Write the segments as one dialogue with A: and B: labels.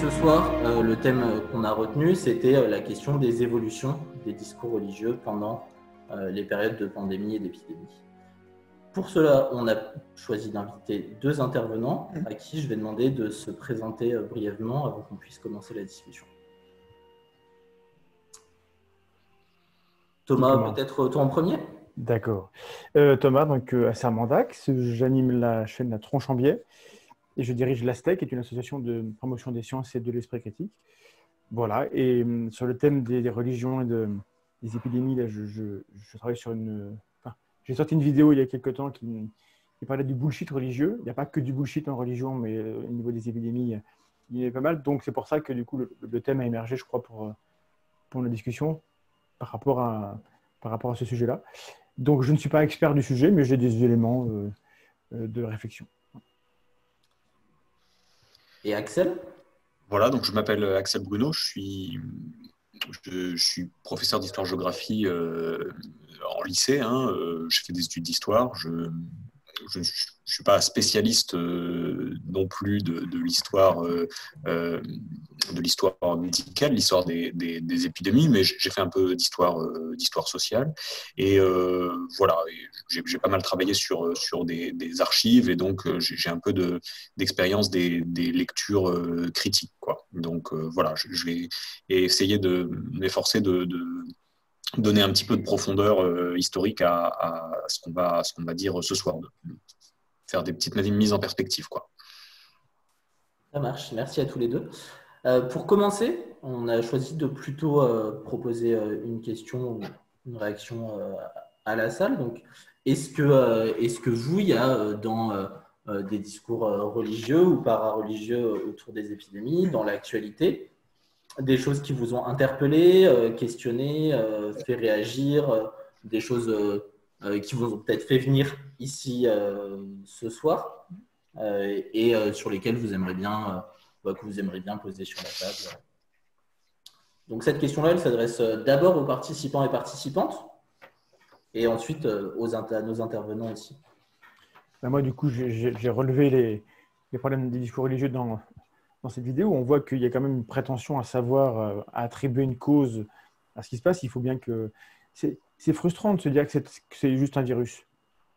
A: ce soir, le thème qu'on a retenu, c'était la question des évolutions des discours religieux pendant les périodes de pandémie et d'épidémie. Pour cela, on a choisi d'inviter deux intervenants à qui je vais demander de se présenter brièvement avant qu'on puisse commencer la discussion. Thomas, peut-être toi en premier ?
B: D'accord. Thomas, donc à Sermendax, j'anime la chaîne La Tronche en Biais et je dirige l'ASTEC, qui est une association de promotion des sciences et de l'esprit critique. Voilà, et sur le thème des religions et des épidémies, là, je travaille sur une... Enfin, j'ai sorti une vidéo il y a quelques temps qui parlait du bullshit religieux. Il n'y a pas que du bullshit en religion, mais au niveau des épidémies, il y en a pas mal. Donc c'est pour ça que du coup le thème a émergé, je crois, pour la discussion par rapport à ce sujet-là. Donc je ne suis pas expert du sujet, mais j'ai des éléments de réflexion.
A: Et Axel ?
C: Voilà, donc je m'appelle Axel Bruno, je suis professeur d'histoire-géographie en lycée, je fais des études d'histoire, je ne suis pas spécialiste non plus de l'histoire médicale, l'histoire des épidémies, mais j'ai fait un peu d'histoire sociale. Et voilà, j'ai pas mal travaillé sur des archives, et donc j'ai un peu d'expérience des lectures critiques, quoi. Donc voilà, je vais essayer de m'efforcer de donner un petit peu de profondeur historique à ce qu'on va dire ce soir, de faire des petites mises en perspective, quoi.
A: Ça marche, merci à tous les deux. Pour commencer, on a choisi de plutôt proposer une question, une réaction à la salle. Donc, est-ce que vous, il y a dans des discours religieux ou para-religieux autour des épidémies, dans l'actualité, des choses qui vous ont interpellé, questionné, fait réagir, des choses qui vous ont peut-être fait venir ici ce soir et sur lesquelles vous aimeriez bien, que vous aimeriez bien poser sur la table. Donc cette question-là, elle s'adresse d'abord aux participants et participantes et ensuite à nos intervenants aussi.
B: Ben moi, du coup, j'ai relevé les problèmes des discours religieux dans cette vidéo. On voit qu'il y a quand même une prétention à savoir, à attribuer une cause à ce qui se passe. Il faut bien que... C'est frustrant de se dire que c'est juste un virus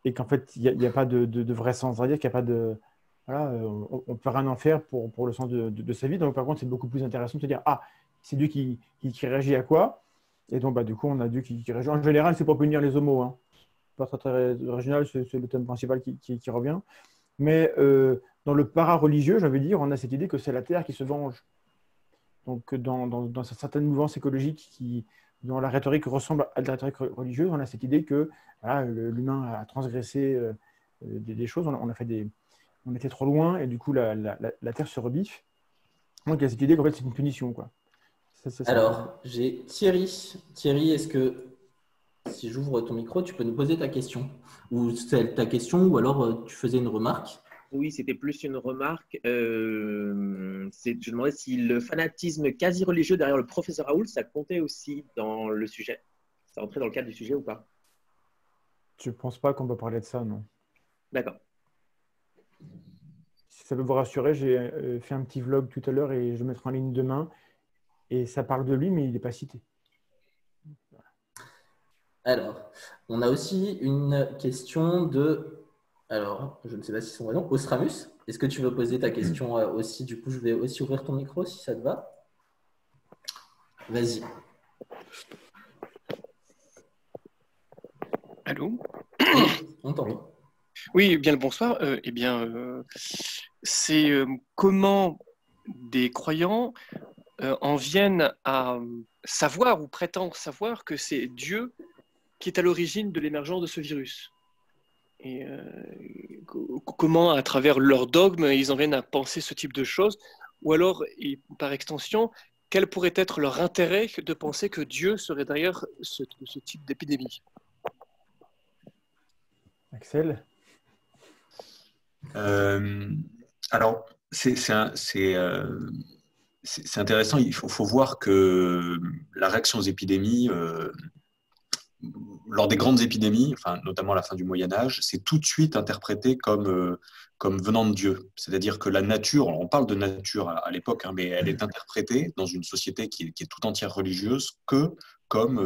B: et qu'en fait, il n'y a pas de vrai sens. C'est-à-dire qu'il n'y a pas de... Voilà, on ne peut rien en faire pour le sens de sa vie. Donc, par contre, c'est beaucoup plus intéressant de se dire, ah, c'est Dieu qui réagit à quoi? Et donc, du coup, on a Dieu qui réagit. En général, c'est pour punir les homos, hein. Pas très original, c'est le thème principal qui revient. Mais dans le para-religieux, j'avais dire, on a cette idée que c'est la Terre qui se venge. Donc, dans certaines mouvances écologiques dont la rhétorique ressemble à la rhétorique religieuse, on a cette idée que voilà, l'humain a transgressé des choses, on était trop loin, et du coup, la Terre se rebiffe. Donc, il y a cette idée qu'en fait, c'est une punition, quoi.
A: Alors, j'ai Thierry. Thierry, est-ce que, si j'ouvre ton micro, tu peux nous poser ta question? Ou c'est ta question, ou alors tu faisais une remarque?
D: Oui, c'était plus une remarque. Je demandais si le fanatisme quasi-religieux derrière le professeur Raoult, ça comptait aussi dans le sujet. Ça rentrait dans le cadre du sujet ou pas?
B: Je ne pense pas qu'on peut parler de ça, non.
D: D'accord.
B: Si ça peut vous rassurer, j'ai fait un petit vlog tout à l'heure et je le mettrai en ligne demain. Et ça parle de lui, mais il n'est pas cité.
A: Voilà. Alors, on a aussi une question de... Alors, je ne sais pas si c'est son vrai nom. Ostramus, est-ce que tu veux poser ta question aussi? Du coup, je vais aussi ouvrir ton micro si ça te va. Vas-y.
E: Allô?
A: Oui, on t'entend.
E: Oui, bien le bonsoir. C'est comment des croyants en viennent à savoir ou prétendre savoir que c'est Dieu qui est à l'origine de l'émergence de ce virus. Et comment, à travers leur dogme, ils en viennent à penser ce type de choses, ou alors, et par extension, quel pourrait être leur intérêt de penser que Dieu serait derrière ce type d'épidémie?
B: Axel?
C: Alors, c'est intéressant. Il faut voir que la réaction aux épidémies lors des grandes épidémies, enfin, notamment à la fin du Moyen-Âge, c'est tout de suite interprété comme venant de Dieu. C'est-à-dire que la nature, on parle de nature à l'époque, hein, mais elle est interprétée dans une société qui est tout entière religieuse que comme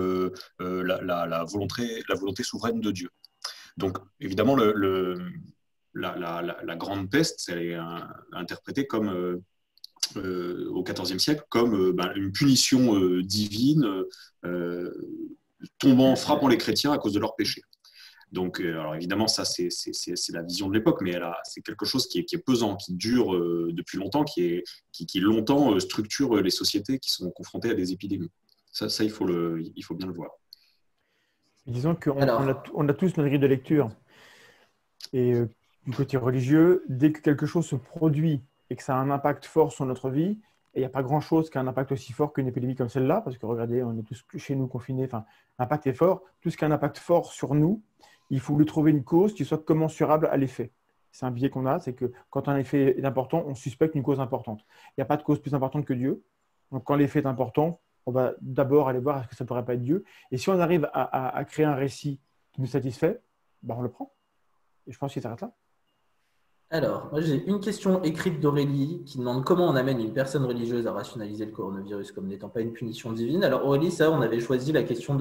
C: la volonté souveraine de Dieu. Donc, évidemment, la grande peste, elle est interprétée comme, au XIVe siècle comme une punition divine frappant les chrétiens à cause de leurs péchés. Donc, alors évidemment, ça, c'est la vision de l'époque, mais c'est quelque chose qui est pesant, qui dure depuis longtemps, qui longtemps structure les sociétés qui sont confrontées à des épidémies. Ça il faut bien le voir.
B: Disons qu'on a tous notre grille de lecture. Et du côté religieux, dès que quelque chose se produit et que ça a un impact fort sur notre vie, et il n'y a pas grand-chose qui a un impact aussi fort qu'une épidémie comme celle-là, parce que regardez, on est tous chez nous confinés, enfin, l'impact est fort. Tout ce qui a un impact fort sur nous, il faut lui trouver une cause qui soit commensurable à l'effet. C'est un biais qu'on a, c'est que quand un effet est important, on suspecte une cause importante. Il n'y a pas de cause plus importante que Dieu. Donc quand l'effet est important, on va d'abord aller voir est-ce que ça ne pourrait pas être Dieu. Et si on arrive à créer un récit qui nous satisfait, ben on le prend. Et je pense qu'il s'arrête là.
A: Alors, moi j'ai une question écrite d'Aurélie qui demande comment on amène une personne religieuse à rationaliser le coronavirus comme n'étant pas une punition divine. Alors Aurélie, ça, on avait choisi la question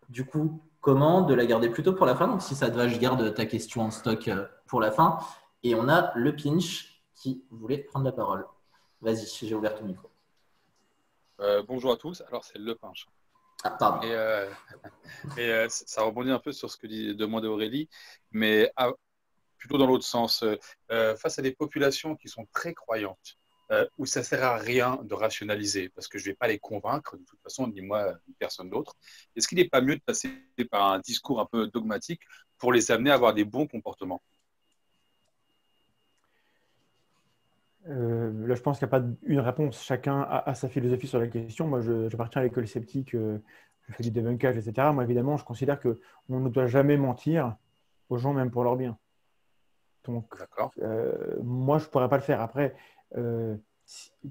A: du coup, comment de la garder plutôt pour la fin. Donc si ça te va, je garde ta question en stock pour la fin. Et on a le Pinch qui voulait prendre la parole. Vas-y, j'ai ouvert ton micro.
F: Bonjour à tous. Alors c'est le Pinch.
A: Ah, pardon.
F: Et ça rebondit un peu sur ce que demandait Aurélie, mais plutôt dans l'autre sens. Face à des populations qui sont très croyantes, où ça ne sert à rien de rationaliser, parce que je ne vais pas les convaincre, de toute façon, ni moi, ni personne d'autre. Est-ce qu'il n'est pas mieux de passer par un discours un peu dogmatique pour les amener à avoir des bons comportements ?
B: Là, je pense qu'il n'y a pas une réponse. Chacun a sa philosophie sur la question. Moi, j'appartiens à l'école sceptique, je fais du débunkage, etc. Moi, évidemment, je considère qu'on ne doit jamais mentir aux gens, même pour leur bien. Donc, moi, je ne pourrais pas le faire. Après,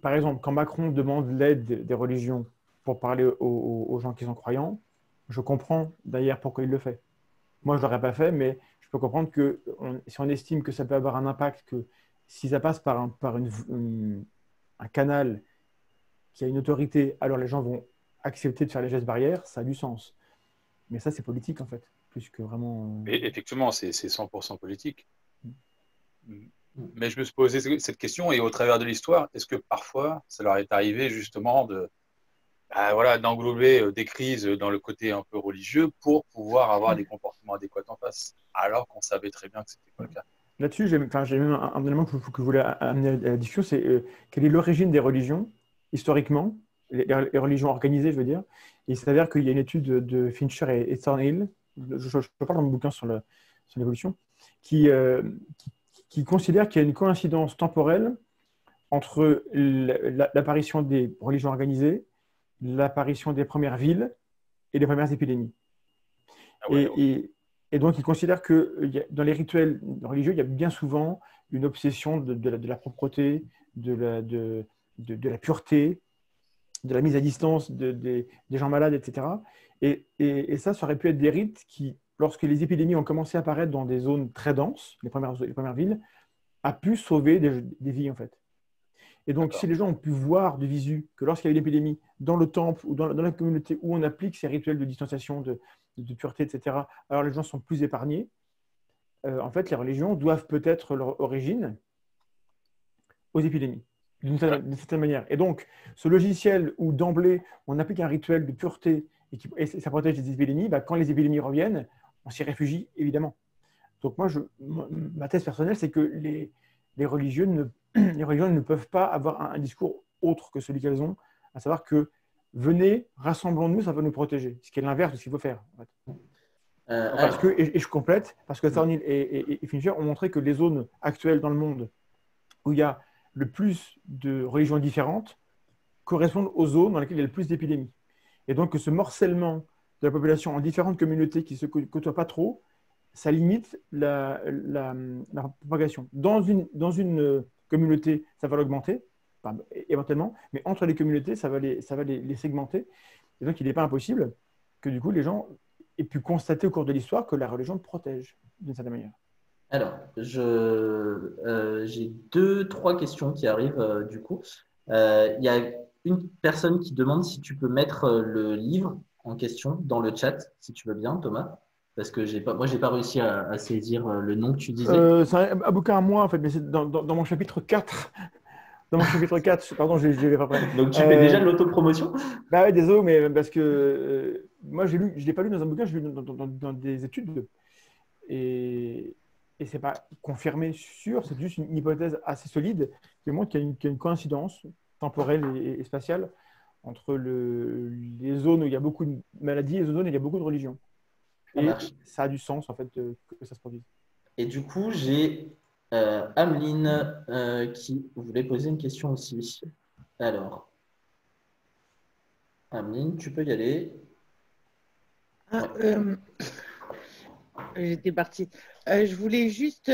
B: par exemple, quand Macron demande l'aide des religions pour parler aux gens qui sont croyants, je comprends d'ailleurs pourquoi il le fait. Moi, je ne l'aurais pas fait, mais je peux comprendre que si on estime que ça peut avoir un impact, que si ça passe par un canal qui a une autorité, alors les gens vont accepter de faire les gestes barrières, ça a du sens. Mais ça, c'est politique, en fait, plus que vraiment…
F: Mais effectivement, c'est 100% politique. Mais je me suis posé cette question, et au travers de l'histoire, est-ce que parfois, ça leur est arrivé justement d'englober des crises dans le côté un peu religieux pour pouvoir avoir des comportements adéquats en face, alors qu'on savait très bien que ce n'était pas le cas.
B: Là-dessus, j'ai même un élément que je voulais amener à la discussion, c'est quelle est l'origine des religions, historiquement, les religions organisées, je veux dire. Et il s'avère qu'il y a une étude de Fincher et Thornhill, je parle dans mon bouquin sur l'évolution, qui considère qu'il y a une coïncidence temporelle entre l'apparition des religions organisées, l'apparition des premières villes et des premières épidémies. Et donc, il considère que dans les rituels religieux, il y a bien souvent une obsession de la propreté, de la pureté, de la mise à distance des gens malades, etc. Et ça aurait pu être des rites qui, lorsque les épidémies ont commencé à apparaître dans des zones très denses, les premières villes, a pu sauver des vies, en fait. Et donc, si les gens ont pu voir de visu que lorsqu'il y a eu l'épidémie, dans le temple ou dans la communauté où on applique ces rituels de distanciation, de pureté, etc., alors les gens sont plus épargnés. En fait, les religions doivent peut-être leur origine aux épidémies, d'une certaine manière. Et donc, ce logiciel où d'emblée, on applique un rituel de pureté et ça protège des épidémies, quand les épidémies reviennent, on s'y réfugie, évidemment. Donc moi, ma thèse personnelle, c'est que les religions ne peuvent pas avoir un discours autre que celui qu'elles ont, à savoir que venez, rassemblons-nous, ça va nous protéger. Ce qui est l'inverse de ce qu'il faut faire. En fait. Et je complète, parce que Thornhill et Fincher ont montré que les zones actuelles dans le monde où il y a le plus de religions différentes correspondent aux zones dans lesquelles il y a le plus d'épidémies. Et donc que ce morcellement de la population en différentes communautés qui ne se côtoient pas trop, ça limite la propagation. Dans une communauté, ça va l'augmenter, éventuellement, mais entre les communautés, ça va les segmenter. Et donc, il n'est pas impossible que, du coup, les gens et pu constater au cours de l'histoire que la religion te protège, d'une certaine manière.
A: Alors, j'ai 2-3 questions qui arrivent du coup. Il y a une personne qui demande si tu peux mettre le livre en question dans le chat, si tu veux bien, Thomas, parce que moi, j'ai pas réussi à saisir le nom que tu disais.
B: C'est un bouquin à moi, en fait, mais c'est dans mon chapitre 4. Dans mon chapitre 4, pardon, je l'ai pas prêt.
A: Donc, tu fais déjà de l'autopromotion?
B: Bah ouais, désolé, mais parce que moi, je ne l'ai pas lu dans un bouquin, je l'ai lu dans des études. Et ce n'est pas confirmé, sûr, c'est juste une hypothèse assez solide qui montre qu'il y a une coïncidence temporelle et spatiale entre les zones où il y a beaucoup de maladies et les zones où il y a beaucoup de religions. Et ça a du sens, en fait, que ça se produise.
A: Et du coup, j'ai Ameline qui voulait poser une question aussi. Alors, Ameline, tu peux y aller.
G: J'étais partie. Je voulais juste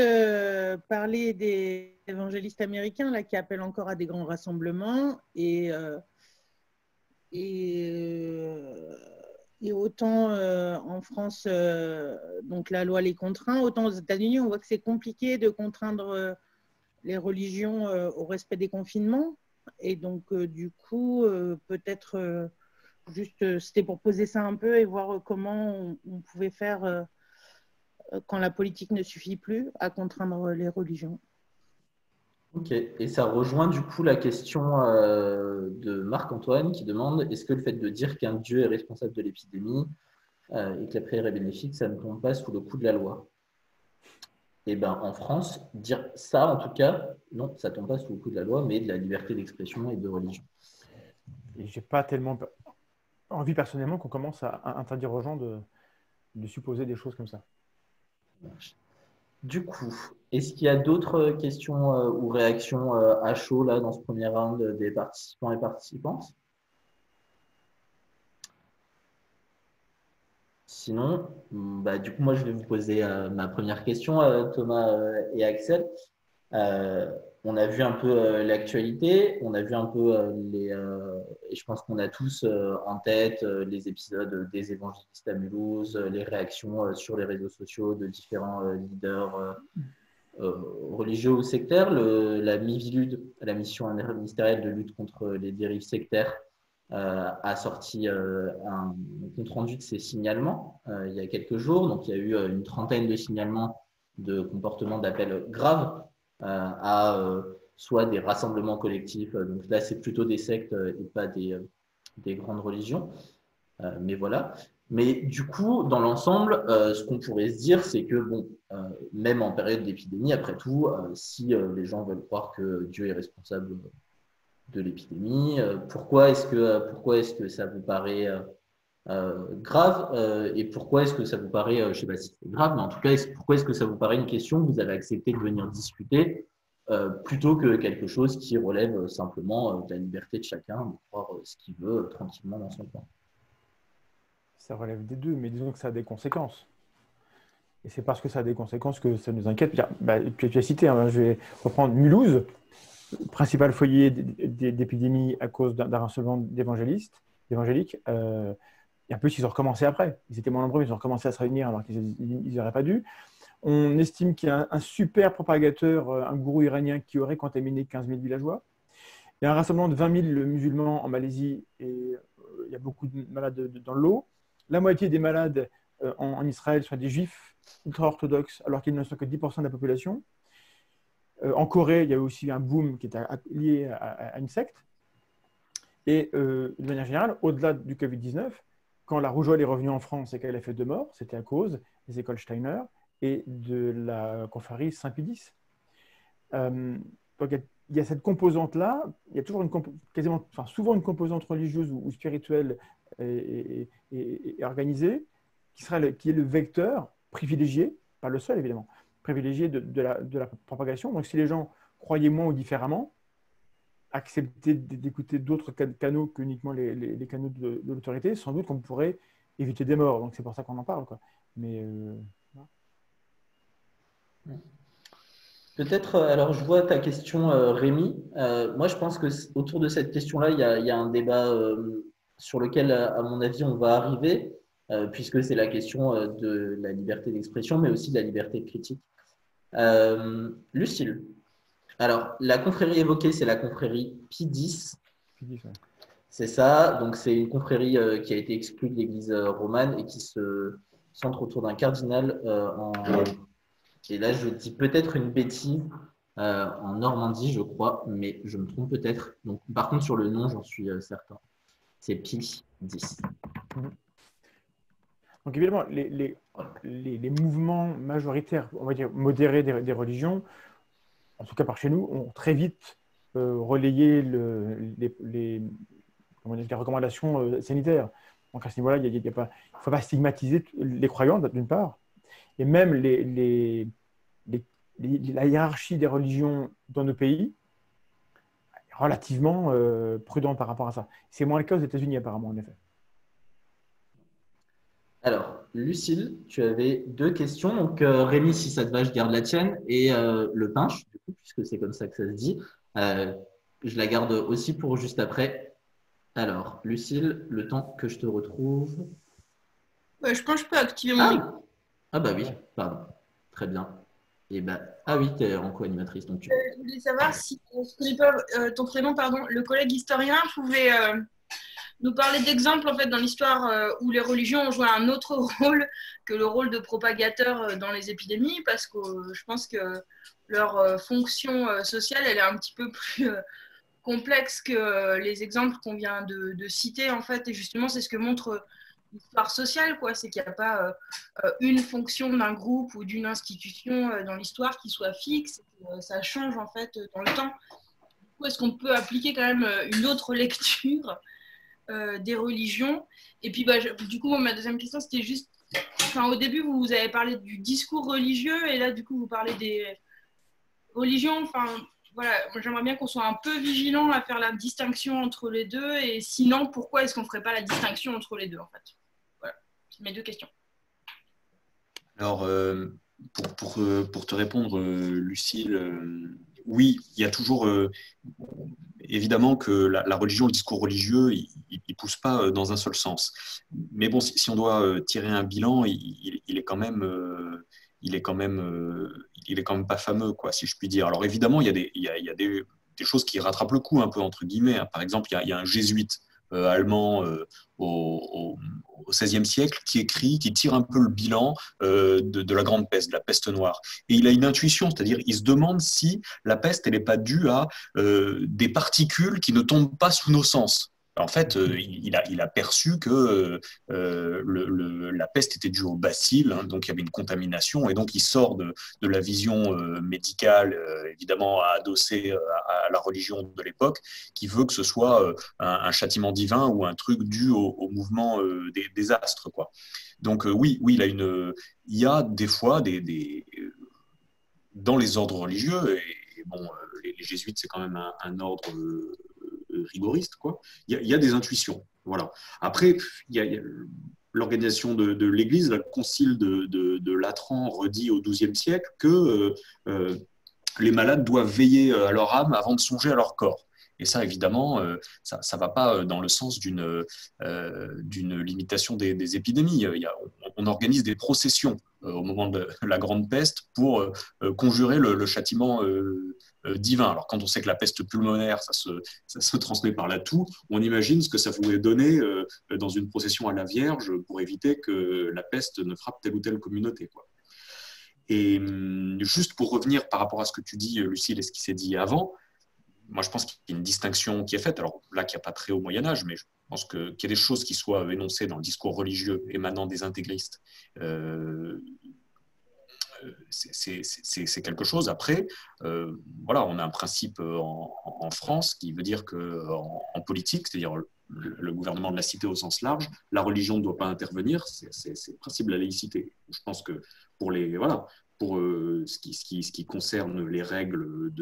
G: parler des évangélistes américains là, qui appellent encore à des grands rassemblements et autant en France, donc la loi les contraint, autant aux États-Unis, on voit que c'est compliqué de contraindre les religions au respect des confinements. Et donc, du coup, peut-être juste, c'était pour poser ça un peu et voir comment on pouvait faire quand la politique ne suffit plus à contraindre les religions.
A: Ok, et ça rejoint du coup la question de Marc-Antoine qui demande est-ce que le fait de dire qu'un Dieu est responsable de l'épidémie et que la prière est bénéfique, ça ne tombe pas sous le coup de la loi? Eh bien, en France, dire ça, en tout cas, non, ça ne tombe pas sous le coup de la loi, mais de la liberté d'expression et de religion.
B: Et je n'ai pas tellement envie personnellement qu'on commence à interdire aux gens de supposer des choses comme ça.
A: Du coup, est-ce qu'il y a d'autres questions ou réactions à chaud là, dans ce premier round des participants et participantes? Sinon, du coup, moi, je vais vous poser ma première question, Thomas et Axel. On a vu un peu l'actualité, on a vu un peu et je pense qu'on a tous en tête les épisodes des évangélistes à Mulhouse, les réactions sur les réseaux sociaux de différents leaders religieux ou sectaires, la MIVILUD, la mission interministérielle de lutte contre les dérives sectaires, a sorti un compte-rendu de ces signalements il y a quelques jours. Donc, il y a eu une trentaine de signalements de comportements d'appel graves à soit des rassemblements collectifs. Donc là, c'est plutôt des sectes et pas des grandes religions. Mais voilà. Mais du coup, dans l'ensemble, ce qu'on pourrait se dire, c'est que même en période d'épidémie, après tout, si les gens veulent croire que Dieu est responsable de l'épidémie, pourquoi est-ce que ça vous paraît grave et pourquoi est-ce que ça vous paraît, je ne sais pas si c'est grave, mais en tout cas, pourquoi est-ce que ça vous paraît une question que vous avez accepté de venir discuter plutôt que quelque chose qui relève simplement de la liberté de chacun de croire ce qu'il veut tranquillement dans son coin?
B: Ça relève des deux, mais disons que ça a des conséquences. Et c'est parce que ça a des conséquences que ça nous inquiète. Tu as cité, hein, je vais reprendre Mulhouse, principal foyer d'épidémie à cause d'un rassemblement évangéliques. Et en plus, ils ont recommencé après. Ils étaient moins nombreux, ils ont recommencé à se réunir alors qu'ils n'auraient pas dû. On estime qu'il y a un super propagateur, un gourou iranien qui aurait contaminé 15 000 villageois. Il y a un rassemblement de 20 000 musulmans en Malaisie et il y a beaucoup de malades dans l'eau. La moitié des malades en Israël sont des juifs ultra-orthodoxes alors qu'ils ne sont que 10% de la population. En Corée, il y a aussi un boom qui est lié à une secte. Et de manière générale, au-delà du Covid-19, quand la rougeole est revenue en France et qu'elle a fait 2 morts, c'était à cause des écoles Steiner et de la confrérie Saint-Pie-X. Donc, il y a cette composante-là, il y a toujours souvent une composante religieuse ou spirituelle et organisée qui est le vecteur privilégié, pas le seul évidemment, privilégié de la propagation. Donc, si les gens croyaient moins ou différemment, accepter d'écouter d'autres canaux qu'uniquement les canaux de l'autorité, sans doute qu'on pourrait éviter des morts. Donc, c'est pour ça qu'on en parle, quoi. Mais
A: peut-être, alors je vois ta question, Rémi. Moi, je pense qu'autour de cette question-là, il y a un débat sur lequel, à mon avis, on va arriver. puisque c'est la question de la liberté d'expression, mais aussi de la liberté de critique. Lucille, alors la confrérie évoquée, c'est la confrérie Pie X. C'est ça, donc c'est une confrérie qui a été exclue de l'Église romane et qui se centre autour d'un cardinal et là je dis peut-être une bêtise, en Normandie je crois, mais je me trompe peut-être. Donc, par contre sur le nom j'en suis certain. C'est Pie X.
B: Donc évidemment, les mouvements majoritaires, on va dire modérés des religions, en tout cas par chez nous, ont très vite relayé les recommandations sanitaires. Donc à ce niveau-là, il ne faut pas stigmatiser les croyants d'une part, et même la hiérarchie des religions dans nos pays est relativement prudent par rapport à ça. C'est moins le cas aux États-Unis apparemment, en effet.
A: Alors, Lucille, tu avais 2 questions. Donc, Rémi, si ça te va, je garde la tienne. Et le pinche, du coup, puisque c'est comme ça que ça se dit, je la garde aussi pour juste après. Alors, Lucille, le temps que je te retrouve.
H: Je pense que je peux activer mon micro.
A: Ah bah oui, pardon. Très bien. Et ah oui, tu es en co-animatrice. Donc
H: je voulais savoir si ton prénom, pardon, le collègue historien pouvait nous parler d'exemples en fait, dans l'histoire où les religions ont joué un autre rôle que le rôle de propagateur dans les épidémies, parce que je pense que leur fonction sociale elle est un petit peu plus complexe que les exemples qu'on vient de citer en fait, et justement c'est ce que montre l'histoire sociale, quoi. C'est qu'il n'y a pas une fonction d'un groupe ou d'une institution dans l'histoire qui soit fixe, ça change en fait dans le temps. Du coup, est-ce qu'on peut appliquer quand même une autre lecture des religions? Et puis du coup, ma deuxième question, c'était juste, au début, vous avez parlé du discours religieux, et là, du coup, vous parlez des religions. Voilà, j'aimerais bien qu'on soit un peu vigilant à faire la distinction entre les deux, et sinon, pourquoi est-ce qu'on ne ferait pas la distinction entre les deux, en fait? Voilà, c'est mes 2 questions.
C: Alors, pour te répondre, Lucille, oui, il y a toujours évidemment que la religion, le discours religieux, il ne pousse pas dans un seul sens. Mais bon, si on doit tirer un bilan, il est quand même pas fameux, quoi, si je puis dire. Alors évidemment, il y a des choses qui rattrapent le coup un peu entre guillemets. Par exemple, il y a un jésuite allemand au XVIe siècle qui tire un peu le bilan de la grande peste, de la peste noire. Et il a une intuition, c'est-à-dire il se demande si la peste elle n'est pas due à des particules qui ne tombent pas sous nos sens. En fait, il a perçu que la peste était due au bacille, hein, donc il y avait une contamination, et donc il sort de la vision médicale, évidemment adossée à la religion de l'époque, qui veut que ce soit un châtiment divin ou un truc dû au mouvement des astres, quoi. Donc oui, il y a des fois dans les ordres religieux, et bon, les jésuites c'est quand même un ordre rigoriste, quoi. Il y a des intuitions, voilà. Après, il y a l'organisation de l'Église, le concile de Latran redit au XIIe siècle que les malades doivent veiller à leur âme avant de songer à leur corps. Et ça, évidemment, ça ne va pas dans le sens d'une limitation des épidémies. On organise des processions au moment de la grande peste pour conjurer le châtiment divin. Alors, quand on sait que la peste pulmonaire, ça se transmet par la toux, on imagine ce que ça pouvait donner dans une procession à la Vierge pour éviter que la peste ne frappe telle ou telle communauté, quoi. Et juste pour revenir par rapport à ce que tu dis, Lucille, et ce qui s'est dit avant, moi, je pense qu'il y a une distinction qui est faite. Alors là, qu'il n'y a pas trait au Moyen-Âge, mais je pense qu'il y a des choses qui soient énoncées dans le discours religieux émanant des intégristes. C'est quelque chose. Après, voilà, on a un principe en France qui veut dire qu'en politique, c'est-à-dire le gouvernement de la cité au sens large, la religion ne doit pas intervenir. C'est le principe de la laïcité. Je pense que pour ce qui concerne les règles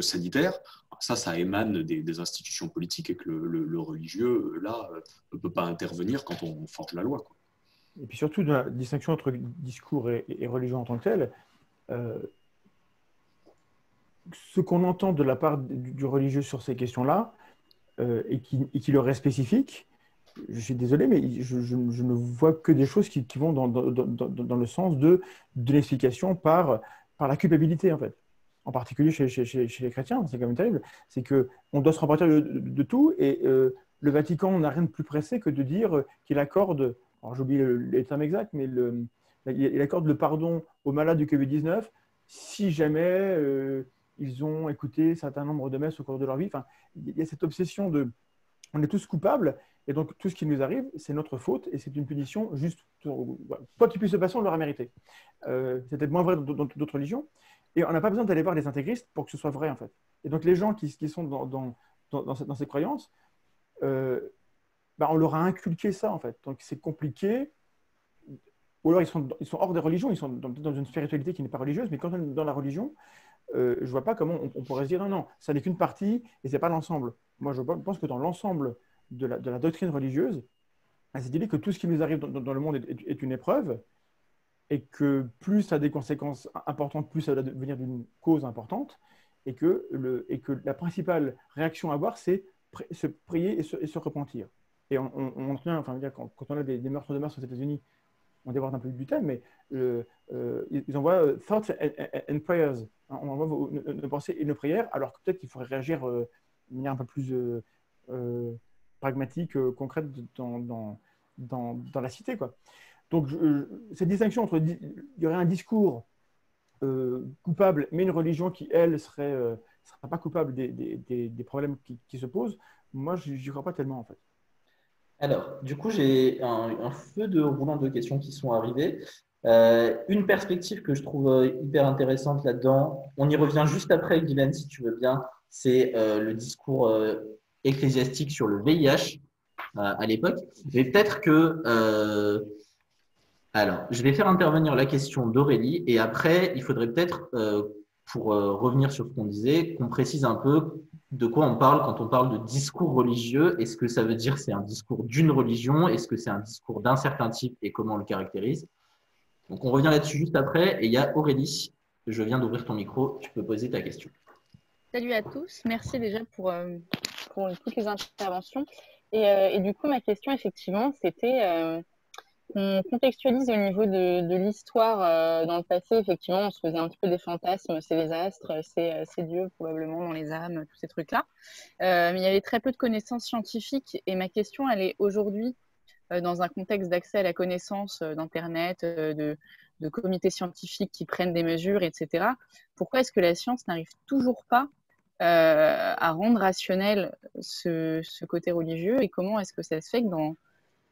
C: sanitaires, ça émane des institutions politiques, et que le religieux, là, ne peut pas intervenir quand on forge la loi, quoi.
B: Et puis surtout, dans la distinction entre discours et religion en tant que telle, ce qu'on entend de la part du religieux sur ces questions-là, et qui leur est spécifique, je suis désolé, mais je ne vois que des choses qui vont dans le sens de l'explication par la culpabilité, en fait. En particulier chez les chrétiens, c'est quand même terrible. C'est qu'on doit se repentir de tout, et le Vatican n'a rien de plus pressé que de dire qu'il accorde, alors j'oublie les termes exacts, mais il accorde le pardon aux malades du Covid-19 si jamais ils ont écouté un certain nombre de messes au cours de leur vie. Enfin, il y a cette obsession de... On est tous coupables, et donc tout ce qui nous arrive, c'est notre faute, et c'est une punition juste... Quoi qu'il puisse se passer, on l'aura mérité. C'est peut-être moins vrai dans d'autres religions, et on n'a pas besoin d'aller voir les intégristes pour que ce soit vrai, en fait. Et donc les gens qui sont dans ces croyances, on leur a inculqué ça, en fait. Donc c'est compliqué. Ou alors ils sont hors des religions, ils sont dans une spiritualité qui n'est pas religieuse, mais quand on est dans la religion, je ne vois pas comment on pourrait se dire non, ça n'est qu'une partie et ce n'est pas l'ensemble. Moi, je pense que dans l'ensemble de la doctrine religieuse, c'est l'idée que tout ce qui nous arrive dans le monde est une épreuve, et que plus ça a des conséquences importantes, plus ça va devenir d'une cause importante, et que la principale réaction à avoir, c'est se prier et se repentir. Et on tient, enfin, quand on a des meurtres de masse aux États-Unis, on déborde un peu du thème, mais ils envoient thoughts and prayers. On envoie nos pensées et nos prières, alors que peut-être qu'il faudrait réagir de manière un peu plus pragmatique, concrète dans la cité, quoi. Donc, cette distinction entre... Il y aurait un discours coupable, mais une religion qui, elle, ne serait pas coupable des problèmes qui se posent, moi, je n'y crois pas tellement, en fait.
A: Alors, du coup, j'ai un feu de roulant de questions qui sont arrivées. Une perspective que je trouve hyper intéressante là-dedans, on y revient juste après, Guylaine, si tu veux bien, c'est le discours ecclésiastique sur le VIH à l'époque. Mais peut-être que... alors, je vais faire intervenir la question d'Aurélie et après, il faudrait peut-être, pour revenir sur ce qu'on disait, qu'on précise un peu de quoi on parle quand on parle de discours religieux. Est-ce que ça veut dire que c'est un discours d'une religion? Est-ce que c'est un discours d'un certain type et comment on le caractérise? Donc, on revient là-dessus juste après. Et il y a Aurélie, je viens d'ouvrir ton micro, tu peux poser ta question.
I: Salut à tous, merci déjà pour toutes les interventions. Et du coup, ma question, effectivement, c'était... on contextualise au niveau de l'histoire dans le passé, effectivement, on se faisait un petit peu des fantasmes, c'est les astres, c'est Dieu probablement dans les âmes, tous ces trucs-là. Mais il y avait très peu de connaissances scientifiques et ma question, elle est aujourd'hui, dans un contexte d'accès à la connaissance d'Internet, de comités scientifiques qui prennent des mesures, etc. Pourquoi est-ce que la science n'arrive toujours pas à rendre rationnel ce côté religieux et comment est-ce que ça se fait que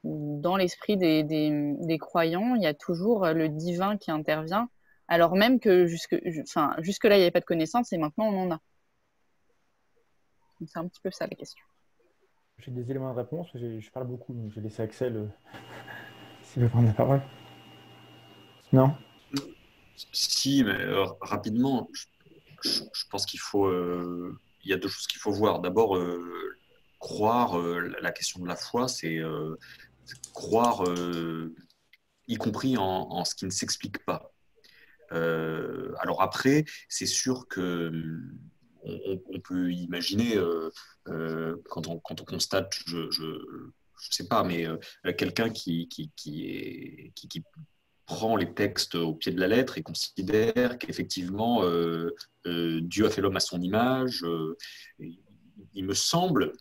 I: dans l'esprit des croyants, il y a toujours le divin qui intervient, alors même que jusque-là, il n'y avait pas de connaissance et maintenant, on en a. Donc, c'est un petit peu ça, la question.
B: J'ai des éléments de réponse, je parle beaucoup, donc j'ai laissé Axel s'il veut prendre la parole. Non?
C: Si, mais rapidement, je pense qu'il faut... il y a deux choses qu'il faut voir. D'abord, croire, la question de la foi, c'est croire, y compris en ce qui ne s'explique pas. Alors après, c'est sûr que on peut imaginer, quand on constate, je sais pas, mais quelqu'un qui prend les textes au pied de la lettre et considère qu'effectivement Dieu a fait l'homme à son image. Il me semble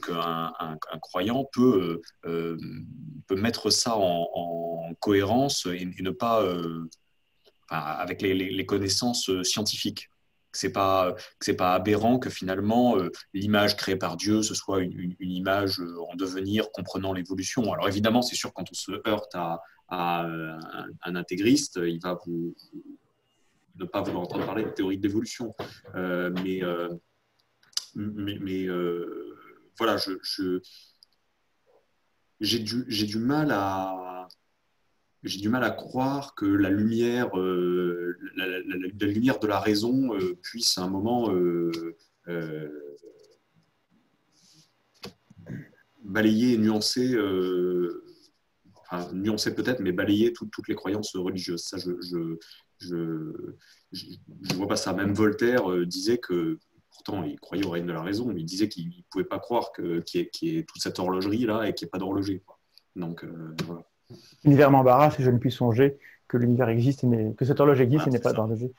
C: qu'un croyant peut mettre ça en cohérence et ne pas, avec les connaissances scientifiques. Que c'est pas aberrant que finalement l'image créée par Dieu ce soit une image en devenir comprenant l'évolution. Alors évidemment, c'est sûr, quand on se heurte à un intégriste, il va ne pas vouloir entendre parler de théorie de l'évolution. Mais voilà, j'ai du mal à croire que la lumière, la lumière de la raison puisse à un moment balayer et nuancer, nuancer peut-être, mais balayer toutes les croyances religieuses. Ça, je vois pas ça. Même Voltaire disait que pourtant, il croyait au règne de la raison. Il disait qu'il ne pouvait pas croire qu'il y ait toute cette horlogerie-là et qu'il n'y ait pas d'horloger, quoi. Donc, voilà.
B: L'univers m'embarrasse et je ne puis songer que l'univers existe, que cette horloge existe et n'est pas d'horloger.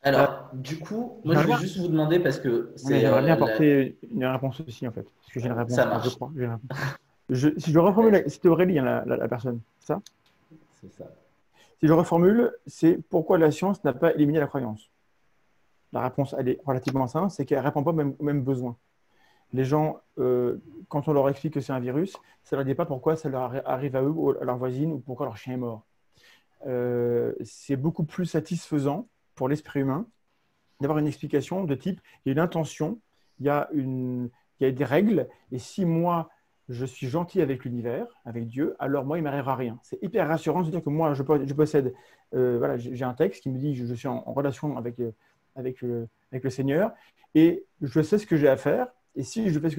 A: Alors, du coup, moi, je vais juste vous demander, parce que
B: j'aimerais bien apporter une réponse aussi, en fait. Parce que j'ai une réponse,
A: ça marche.
B: je crois. Si je reformule, c'était Aurélie, hein, la personne, c'est ça?
A: C'est ça.
B: Si je reformule, c'est pourquoi la science n'a pas éliminé la croyance. La réponse, elle est relativement simple, c'est qu'elle ne répond pas aux mêmes besoins. Les gens, quand on leur explique que c'est un virus, ça ne leur dit pas pourquoi ça leur arrive à eux ou à leur voisine ou pourquoi leur chien est mort. C'est beaucoup plus satisfaisant pour l'esprit humain d'avoir une explication de type, il y a une intention, il y a des règles, et si moi, je suis gentil avec l'univers, avec Dieu, alors moi, il ne m'arrivera rien. C'est hyper rassurant de dire que moi, je possède, voilà, j'ai un texte qui me dit je suis en relation avec le Seigneur, et je sais ce que j'ai à faire, et si je fais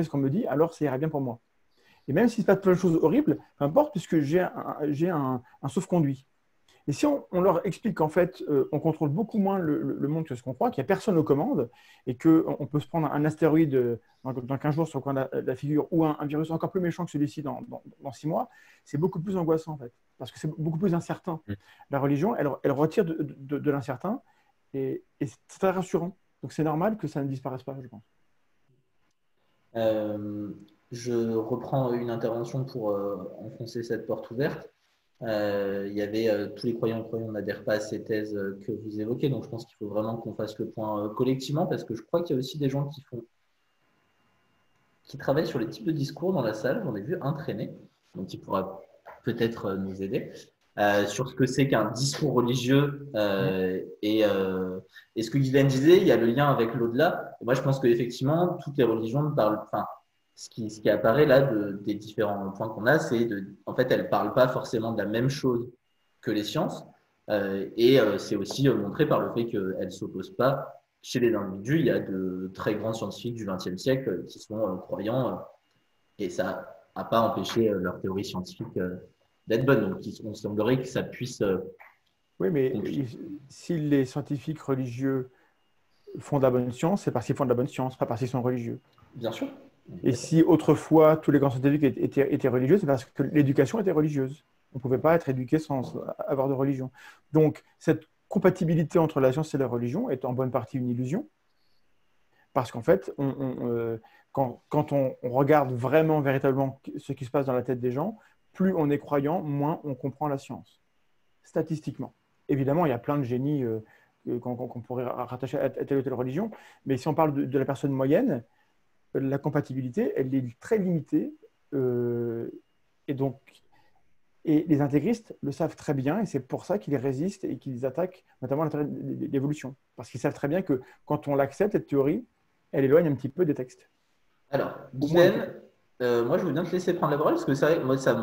B: ce qu'on me dit, alors ça ira bien pour moi. Et même s'il se passe plein de choses horribles, peu importe, puisque j'ai un sauf-conduit. Et si on leur explique qu'en fait, on contrôle beaucoup moins le monde que ce qu'on croit, qu'il n'y a personne aux commandes, et qu'on peut se prendre un astéroïde dans 15 jours sur le coin de la figure, ou un virus encore plus méchant que celui-ci dans 6 mois, c'est beaucoup plus angoissant, en fait, parce que c'est beaucoup plus incertain. La religion, elle retire de l'incertain, et c'est très rassurant. Donc c'est normal que ça ne disparaisse pas, je pense.
A: Je reprends une intervention pour enfoncer cette porte ouverte. Il y avait tous les croyants et croyants n'adhèrent pas à ces thèses que vous évoquez, donc je pense qu'il faut vraiment qu'on fasse le point collectivement, parce que je crois qu'il y a aussi des gens qui travaillent sur les types de discours dans la salle. J'en ai vu un traîner, donc il pourra peut-être nous aider sur ce que c'est qu'un discours religieux et ce que Guylaine disait, il y a le lien avec l'au-delà. Moi, je pense qu'effectivement, toutes les religions ne parlent pas. Ce qui apparaît là des différents points qu'on a, c'est en fait, elles ne parlent pas forcément de la même chose que les sciences. C'est aussi montré par le fait qu'elles ne s'opposent pas. Chez les individus, il y a de très grands scientifiques du XXe siècle qui sont croyants et ça n'a pas empêché leur théorie scientifique d'être bonne. Donc, on semblerait que ça puisse…
B: oui, mais si les scientifiques religieux font de la bonne science, c'est parce qu'ils font de la bonne science, pas parce qu'ils sont religieux.
A: Bien sûr.
B: Et si autrefois tous les grands scientifiques étaient religieux, c'est parce que l'éducation était religieuse. On ne pouvait pas être éduqué sans avoir de religion. Donc, cette compatibilité entre la science et la religion est en bonne partie une illusion. Parce qu'en fait, quand on regarde vraiment, véritablement ce qui se passe dans la tête des gens, plus on est croyant, moins on comprend la science, statistiquement. Évidemment, il y a plein de génies qu'on pourrait rattacher à telle ou telle religion, mais si on parle de la personne moyenne, la compatibilité, elle est très limitée. Et les intégristes le savent très bien, et c'est pour ça qu'ils résistent et qu'ils attaquent notamment l'intérêt de l'évolution. Parce qu'ils savent très bien que quand on l'accepte, cette théorie, elle éloigne un petit peu des textes.
A: Alors, Guylaine, moi, je veux bien te laisser prendre la parole, parce que c'est vrai que moi, ça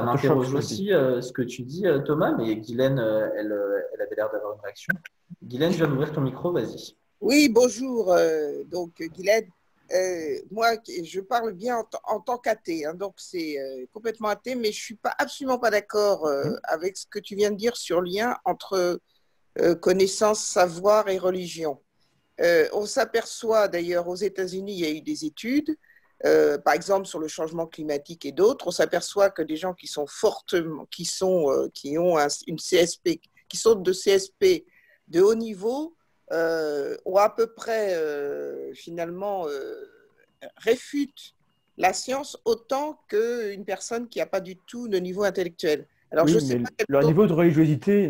A: m'interroge aussi ce que tu dis, Thomas, mais Guylaine, elle avait l'air d'avoir une réaction. Guylaine, je viens d'ouvrir ton micro, vas-y.
J: Oui, bonjour. Donc, Guylaine, moi, je parle bien en tant qu'athée, hein, donc c'est complètement athée, mais je ne suis absolument pas d'accord avec ce que tu viens de dire sur le lien entre connaissance, savoir et religion. On s'aperçoit d'ailleurs aux États-Unis, il y a eu des études, par exemple sur le changement climatique et d'autres, on s'aperçoit que des gens qui sont fortement, qui ont une CSP, qui sont de CSP de haut niveau, ont à peu près finalement réfutent la science autant qu'une personne qui n'a pas du tout de niveau intellectuel. Alors,
B: oui,
J: je sais
B: mais
J: pas
B: leur niveau de religiosité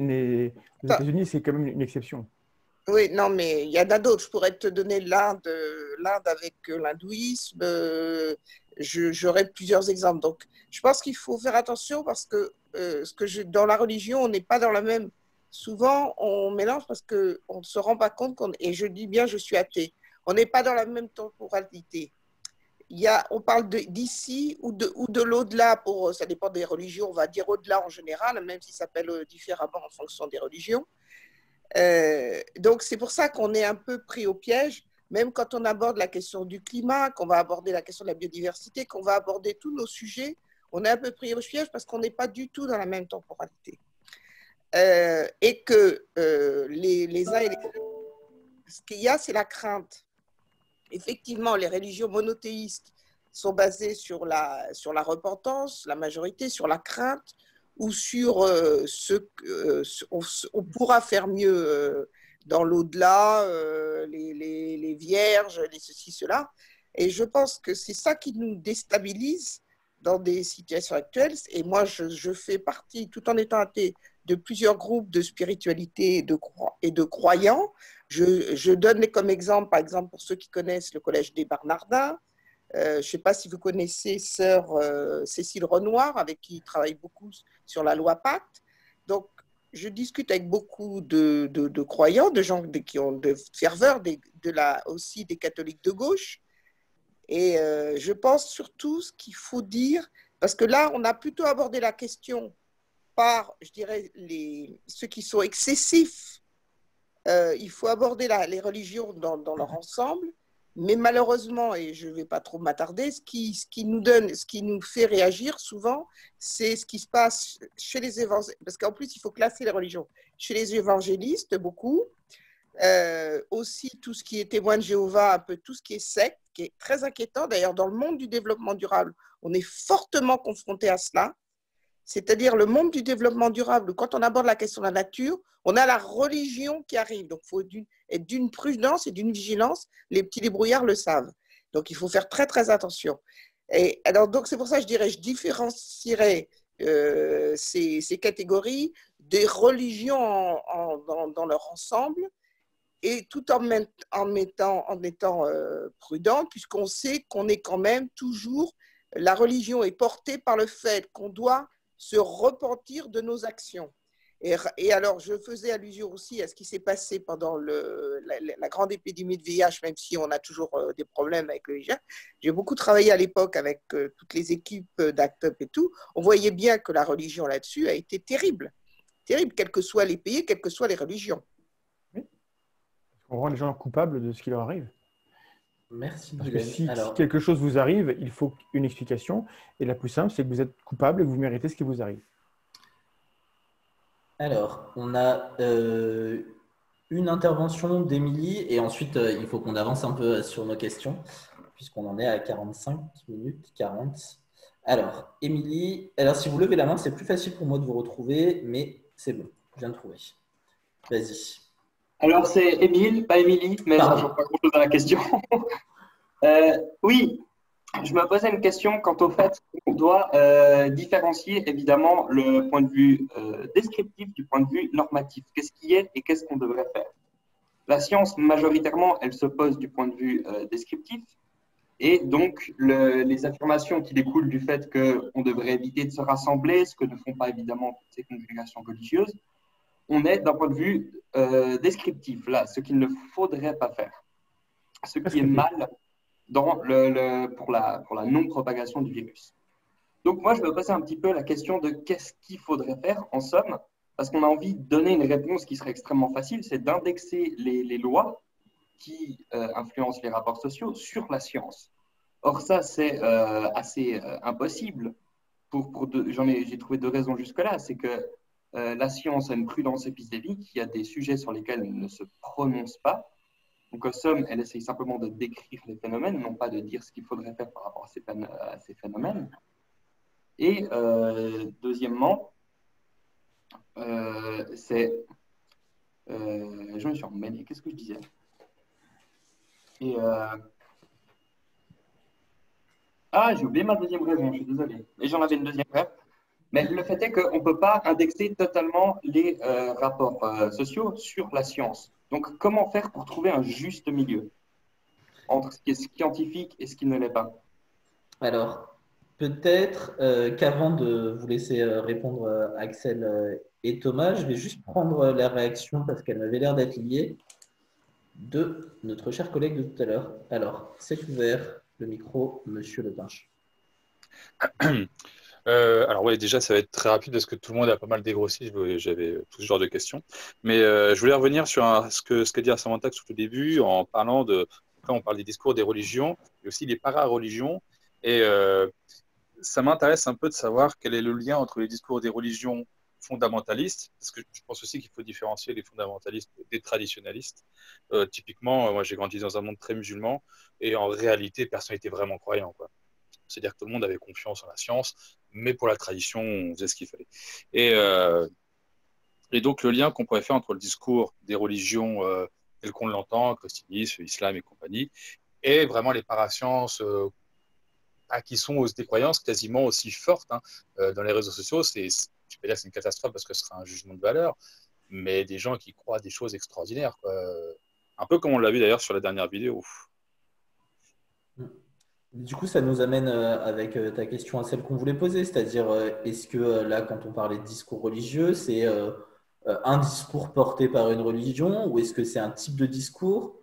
B: aux États-Unis, c'est quand même une exception.
J: Oui, non, mais il y en a d'autres. Je pourrais te donner l'Inde avec l'hindouisme. J'aurais plusieurs exemples. Donc, je pense qu'il faut faire attention parce que, dans la religion, on n'est pas dans la même. Souvent, on mélange parce qu'on ne se rend pas compte, et je dis bien, je suis athée. On n'est pas dans la même temporalité. On parle d'ici ou de l'au-delà. Ça dépend des religions. On va dire au-delà en général, même si ça s'appelle différemment en fonction des religions. Donc, c'est pour ça qu'on est un peu pris au piège, même quand on aborde la question du climat, qu'on va aborder la question de la biodiversité, qu'on va aborder tous nos sujets, on est un peu pris au piège parce qu'on n'est pas du tout dans la même temporalité. Et que les uns et les autres ce qu'il y a, c'est la crainte. Effectivement, les religions monothéistes sont basées sur la repentance, la majorité, sur la crainte, ou sur on pourra faire mieux dans l'au-delà, les vierges, les ceci, cela. Et je pense que c'est ça qui nous déstabilise dans des situations actuelles. Et moi, je fais partie, tout en étant athée, de plusieurs groupes de spiritualité et de croyants. Je donne comme exemple, par exemple, pour ceux qui connaissent le Collège des Bernardins, je ne sais pas si vous connaissez sœur Cécile Renoir, avec qui il travaille beaucoup sur la loi Pacte. Donc, je discute avec beaucoup de croyants, de gens qui ont de ferveur, aussi des catholiques de gauche. Et je pense surtout ce qu'il faut dire, parce que là, on a plutôt abordé la question par, je dirais, ceux qui sont excessifs. Il faut aborder les religions dans leur ensemble. Mais malheureusement, et je ne vais pas trop m'attarder, ce qui nous fait réagir souvent, c'est ce qui se passe chez les évangélistes, parce qu'en plus, il faut classer les religions. Chez les évangélistes, beaucoup, aussi tout ce qui est témoin de Jéhovah, un peu tout ce qui est secte, qui est très inquiétant. D'ailleurs, dans le monde du développement durable, on est fortement confronté à cela. C'est-à-dire le monde du développement durable, quand on aborde la question de la nature, on a la religion qui arrive. Donc, il faut être d'une prudence et d'une vigilance. Les petits débrouillards le savent. Donc, il faut faire très, très attention. Et alors, donc, c'est pour ça que je différencierais ces catégories des religions dans leur ensemble, et tout en étant prudent, puisqu'on sait qu'on est quand même toujours, la religion est portée par le fait qu'on doit se repentir de nos actions. Et alors, je faisais allusion aussi à ce qui s'est passé pendant la grande épidémie de VIH, même si on a toujours des problèmes avec le VIH. J'ai beaucoup travaillé à l'époque avec toutes les équipes d'Act Up et tout. On voyait bien que la religion là-dessus a été terrible. Terrible, quels que soient les pays, quelles que soient les religions.
B: Oui. On rend les gens coupables de ce qui leur arrive.
A: Merci.
B: Parce que si quelque chose vous arrive, il faut une explication. Et la plus simple, c'est que vous êtes coupable et que vous méritez ce qui vous arrive.
A: Alors, on a une intervention d'Émilie et ensuite, il faut qu'on avance un peu sur nos questions puisqu'on en est à 45 minutes 40. Alors, Émilie, si vous levez la main, c'est plus facile pour moi de vous retrouver, mais c'est bon, je viens de trouver. Vas-y.
K: Alors, c'est Émile, pas Émilie, mais ça ne change pas grand-chose à la question. Oui, je me posais une question quant au fait qu'on doit différencier évidemment le point de vue descriptif du point de vue normatif. Qu'est-ce qui est et qu'est-ce qu'on devrait faire? La science, majoritairement, elle se pose du point de vue descriptif. Et donc, les affirmations qui découlent du fait qu'on devrait éviter de se rassembler, ce que ne font pas évidemment toutes ces congrégations religieuses, on est d'un point de vue descriptif, là, ce qu'il ne faudrait pas faire. Ce qui est mal pour la non-propagation du virus. Donc, moi, je vais passer un petit peu la question de qu'est-ce qu'il faudrait faire, en somme, parce qu'on a envie de donner une réponse qui serait extrêmement facile, c'est d'indexer les lois qui influencent les rapports sociaux sur la science. Or, ça, c'est assez impossible. J'ai trouvé deux raisons jusque-là. C'est que la science a une prudence épistémique, il y a des sujets sur lesquels elle ne se prononce pas. Donc, en somme, elle essaye simplement de décrire les phénomènes, non pas de dire ce qu'il faudrait faire par rapport à ces phénomènes. Et deuxièmement, je me suis emmêlé. Qu'est-ce que je disais? Et j'ai oublié ma deuxième raison, je suis désolé. Et j'en avais une deuxième bref. Mais le fait est qu'on ne peut pas indexer totalement les rapports sociaux sur la science. Donc, comment faire pour trouver un juste milieu entre ce qui est scientifique et ce qui ne l'est pas?
A: Alors, peut-être qu'avant de vous laisser répondre Axel et Thomas, je vais juste prendre la réaction parce qu'elle m'avait l'air d'être liée de notre cher collègue de tout à l'heure. Alors, c'est ouvert le micro, monsieur Lepinche.
F: Alors oui, déjà, ça va être très rapide parce que tout le monde a pas mal dégrossi. J'avais tout ce genre de questions. Mais je voulais revenir sur ce qu'a dit Samantha tout au début en parlant on parle des discours des religions et aussi des para-religions. Et ça m'intéresse un peu de savoir quel est le lien entre les discours des religions fondamentalistes, parce que je pense aussi qu'il faut différencier les fondamentalistes des traditionalistes. Typiquement, moi j'ai grandi dans un monde très musulman, et en réalité, personne n'était vraiment croyant, quoi. C'est-à-dire que tout le monde avait confiance en la science, mais pour la tradition, on faisait ce qu'il fallait. Et donc, le lien qu'on pourrait faire entre le discours des religions tel qu'on l'entend, christianisme, islam et compagnie, et vraiment les parasciences qui sont des croyances quasiment aussi fortes dans les réseaux sociaux. Je ne vais pas dire que c'est une catastrophe parce que ce sera un jugement de valeur, mais des gens qui croient des choses extraordinaires, quoi. Un peu comme on l'a vu d'ailleurs sur la dernière vidéo.
A: Du coup, ça nous amène avec ta question à celle qu'on voulait poser, c'est-à-dire est-ce que là, quand on parlait de discours religieux, c'est un discours porté par une religion ou est-ce que c'est un type de discours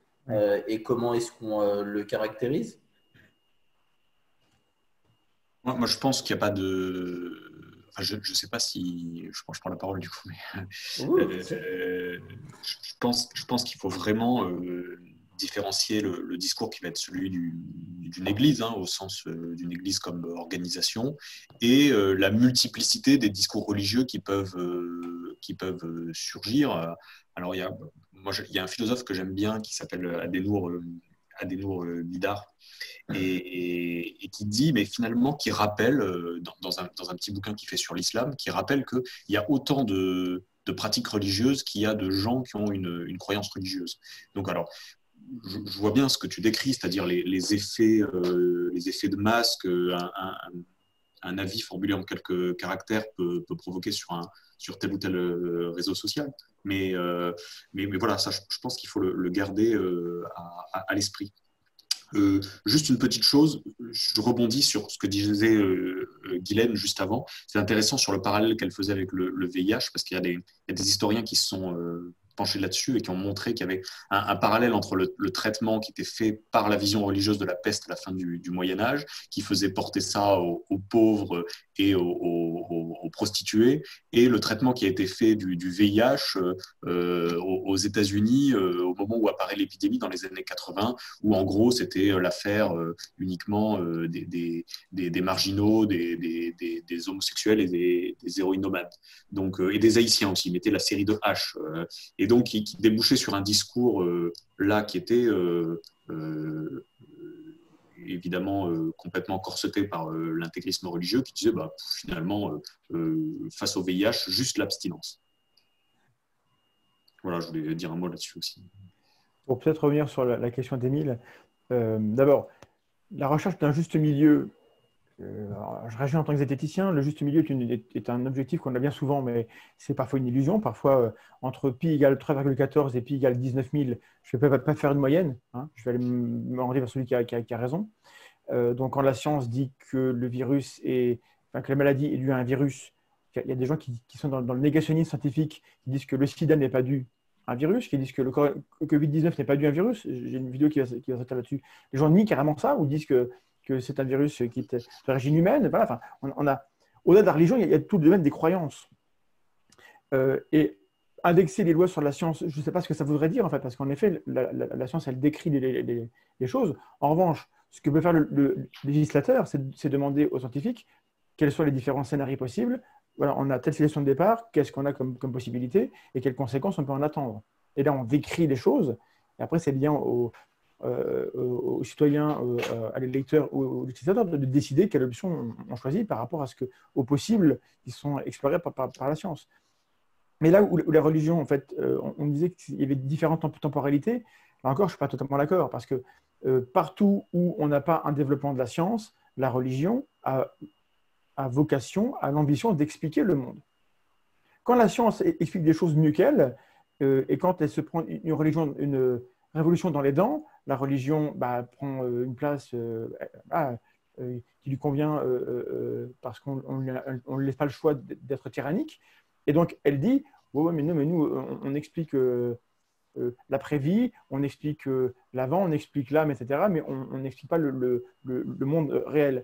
A: et comment est-ce qu'on le caractérise?
C: Moi, je pense qu'il n'y a pas de... Enfin, je ne sais pas si... Je prends la parole du coup, mais... je pense qu'il faut vraiment différencier le discours qui va être celui d'une église, au sens d'une église comme organisation, et la multiplicité des discours religieux qui peuvent surgir. Alors, il y a un philosophe que j'aime bien qui s'appelle Adennour Bidar, et qui dit, mais finalement, qui rappelle, dans un petit bouquin qu'il fait sur l'islam, qui rappelle qu'il y a autant de pratiques religieuses qu'il y a de gens qui ont une croyance religieuse. Donc, alors, je vois bien ce que tu décris, c'est-à-dire les effets de masse qu'un avis formulé en quelques caractères peut provoquer sur tel ou tel réseau social. Mais voilà, ça, je pense qu'il faut le garder à l'esprit. Juste une petite chose, je rebondis sur ce que disait Guylaine juste avant. C'est intéressant sur le parallèle qu'elle faisait avec le VIH, parce qu'il y a des historiens qui se sont penchés là-dessus et qui ont montré qu'il y avait un parallèle entre le traitement qui était fait par la vision religieuse de la peste à la fin du Moyen-Âge, qui faisait porter ça aux pauvres et aux prostituées, et le traitement qui a été fait du VIH aux États-Unis au moment où apparaît l'épidémie dans les années 80, où en gros c'était l'affaire uniquement des marginaux, des homosexuels et des héroïnomades, donc, et des haïtiens aussi, ils mettaient la série de H, et donc qui débouchait sur un discours là qui était évidemment complètement corseté par l'intégrisme religieux, qui disait finalement face au VIH juste l'abstinence. Voilà, je voulais dire un mot là-dessus aussi.
B: Pour peut-être revenir sur la question d'Émile, d'abord, la recherche d'un juste milieu, je réagis en tant que zététicien, le juste milieu est un objectif qu'on a bien souvent, mais c'est parfois une illusion. Parfois, entre pi égale 3,14 et pi égale 19 000, je ne vais pas faire une moyenne, je vais aller me rendre vers celui qui a raison. Donc, quand la science dit que le virus que la maladie est due à un virus, il y a des gens qui sont dans le négationnisme scientifique, qui disent que le sida n'est pas dû à un virus, qui disent que le Covid-19 n'est pas dû à un virus. J'ai une vidéo qui va sortir là-dessus. Les gens nient carrément ça ou disent que c'est un virus qui est d'origine humaine. Voilà, enfin, au-delà de la religion, il y a tout le domaine des croyances. Et indexer les lois sur la science, je ne sais pas ce que ça voudrait dire, en fait, parce qu'en effet, la science, elle décrit les choses. En revanche, ce que peut faire le législateur, c'est demander aux scientifiques quels sont les différents scénarios possibles. Voilà, on a telle sélection de départ, qu'est-ce qu'on a comme possibilité et quelles conséquences on peut en attendre. Et là, on décrit les choses, et après, c'est bien aux citoyens, à l'électeur ou aux utilisateurs de décider quelle option on choisit par rapport aux possibles qui sont explorés par la science. Mais là où la religion, en fait, on disait qu'il y avait différentes temporalités, là encore, je ne suis pas totalement d'accord, parce que partout où on n'a pas un développement de la science, la religion a vocation, a l'ambition d'expliquer le monde. Quand la science explique des choses mieux qu'elle, et quand elle se prend une révolution dans les dents, la religion prend une place qui lui convient parce qu'on ne laisse pas le choix d'être tyrannique. Et donc, elle dit, mais nous, on explique l'après-vie, on explique l'avant, on explique l'âme, etc., mais on n'explique pas le monde réel.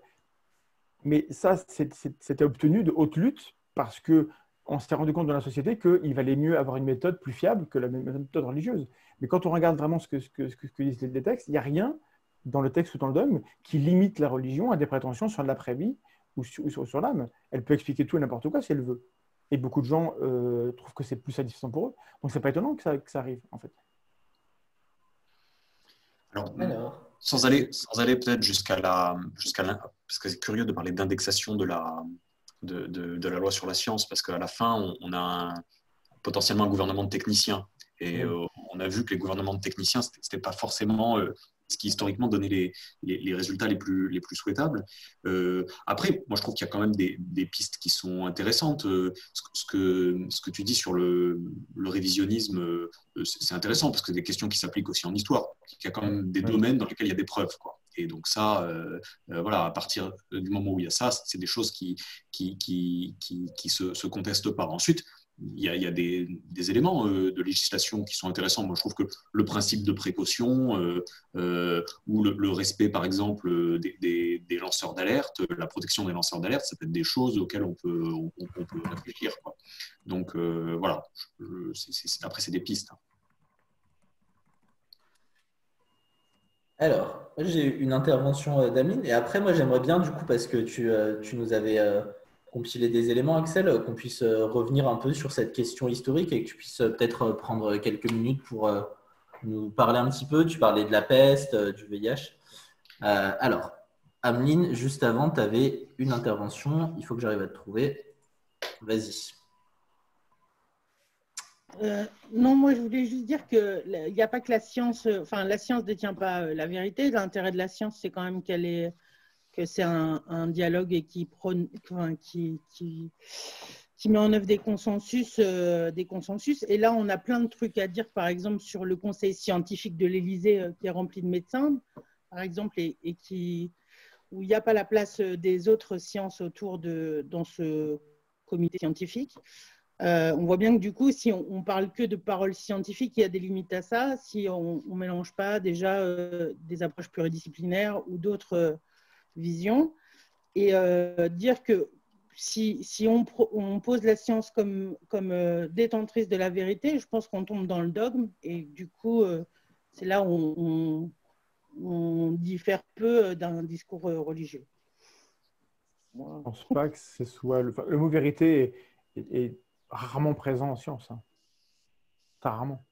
B: Mais ça, c'était obtenu de haute lutte parce qu'on s'est rendu compte dans la société qu'il valait mieux avoir une méthode plus fiable que la méthode religieuse. Mais quand on regarde vraiment ce que disent les textes, il n'y a rien dans le texte ou dans le dogme qui limite la religion à des prétentions sur l'après-vie ou sur l'âme. Elle peut expliquer tout et n'importe quoi si elle veut. et beaucoup de gens trouvent que c'est plus satisfaisant pour eux. Donc, c'est pas étonnant que ça arrive, en fait.
C: Alors, sans aller peut-être jusqu'à parce que c'est curieux de parler d'indexation de la loi sur la science, parce qu'à la fin, on a potentiellement un gouvernement de techniciens. Et on a vu que les gouvernements de techniciens, ce n'était pas forcément ce qui historiquement donnait les résultats les plus souhaitables. Après, moi je trouve qu'il y a quand même des pistes qui sont intéressantes. Ce que tu dis sur le révisionnisme, c'est intéressant parce que c'est des questions qui s'appliquent aussi en histoire. Il y a quand même des domaines dans lesquels il y a des preuves, quoi. Et donc ça, voilà, à partir du moment où il y a ça, c'est des choses qui se contestent pas. Ensuite, il y a des éléments de législation qui sont intéressants. Moi, je trouve que le principe de précaution ou le respect, par exemple, des lanceurs d'alerte, la protection des lanceurs d'alerte, ça peut être des choses auxquelles on peut réfléchir, quoi. Donc, voilà. Après, c'est des pistes.
A: Alors, j'ai une intervention d'Amine. Et après, moi, j'aimerais bien, du coup, parce que tu nous avais compiler des éléments, Axel, qu'on puisse revenir un peu sur cette question historique et que tu puisses peut-être prendre quelques minutes pour nous parler un petit peu. Tu parlais de la peste, du VIH. Alors, Ameline, juste avant, tu avais une intervention. Il faut que j'arrive à te trouver. Vas-y.
G: Non, moi, je voulais juste dire qu'il n'y a pas que la science ne détient pas la vérité. L'intérêt de la science, c'est quand même que c'est un dialogue et qui met en œuvre des consensus. Et là, on a plein de trucs à dire, par exemple, sur le conseil scientifique de l'Élysée qui est rempli de médecins, par exemple, où il n'y a pas la place des autres sciences dans ce comité scientifique. On voit bien que du coup, si on parle que de paroles scientifiques, il y a des limites à ça. Si on ne mélange pas déjà des approches pluridisciplinaires ou d'autres vision, et dire que si on pose la science comme détentrice de la vérité, je pense qu'on tombe dans le dogme, et du coup, c'est là où on diffère peu d'un discours religieux.
B: Je ne pense pas que ce soit… Le mot vérité est rarement présent en science. Hein. Rarement.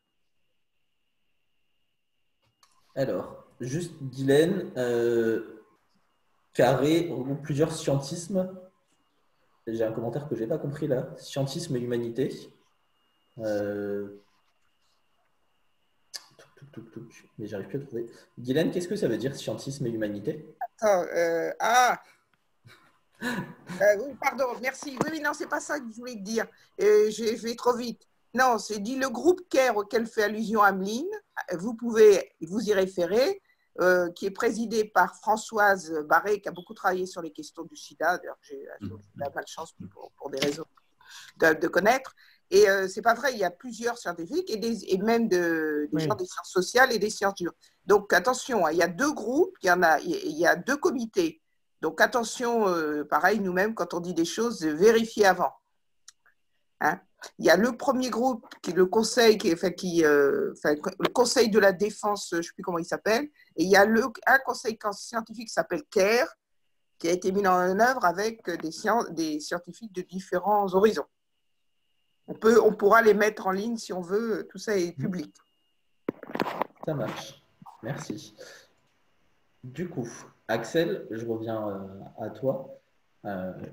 A: Alors, juste Guylaine, carré regroupe plusieurs scientismes. J'ai un commentaire que je n'ai pas compris là. Scientisme et humanité. Mais j'arrive plus à trouver. Guylaine, qu'est-ce que ça veut dire scientisme et humanité?
J: Oui, pardon, merci. Oui, non, c'est pas ça que je voulais te dire. Je vais trop vite. Non, c'est dit le groupe CARE auquel fait allusion Ameline. Vous pouvez vous y référer. Qui est présidée par Françoise Barré, qui a beaucoup travaillé sur les questions du sida. D'ailleurs, j'ai la malchance pour des raisons de connaître. Et c'est pas vrai, il y a plusieurs scientifiques et même des gens des sciences sociales et des sciences dures. Donc attention, il y a deux groupes, il y a deux comités. Donc attention, pareil, nous-mêmes, quand on dit des choses, vérifier avant. Hein? Il y a le premier groupe, qui est le conseil, le conseil de la défense, je ne sais plus comment il s'appelle, et il y a un conseil scientifique qui s'appelle CARE, qui a été mis en œuvre avec des scientifiques de différents horizons. On pourra les mettre en ligne si on veut, tout ça est public.
A: Ça marche, merci. Du coup, Axel, je reviens à toi,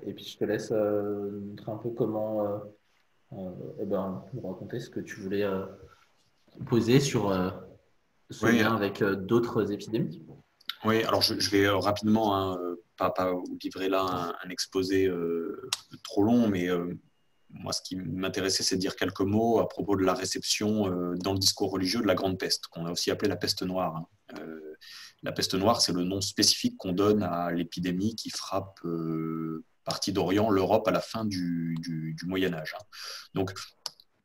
A: et puis je te laisse montrer un peu comment… nous raconter ce que tu voulais poser sur ce lien avec d'autres épidémies.
C: Oui, alors je vais rapidement, pas vous livrer là un exposé trop long, mais moi ce qui m'intéressait, c'est de dire quelques mots à propos de la réception dans le discours religieux de la Grande Peste, qu'on a aussi appelée la peste noire. Hein. La peste noire, c'est le nom spécifique qu'on donne à l'épidémie qui frappe partie d'Orient, l'Europe à la fin du Moyen-Âge. Donc,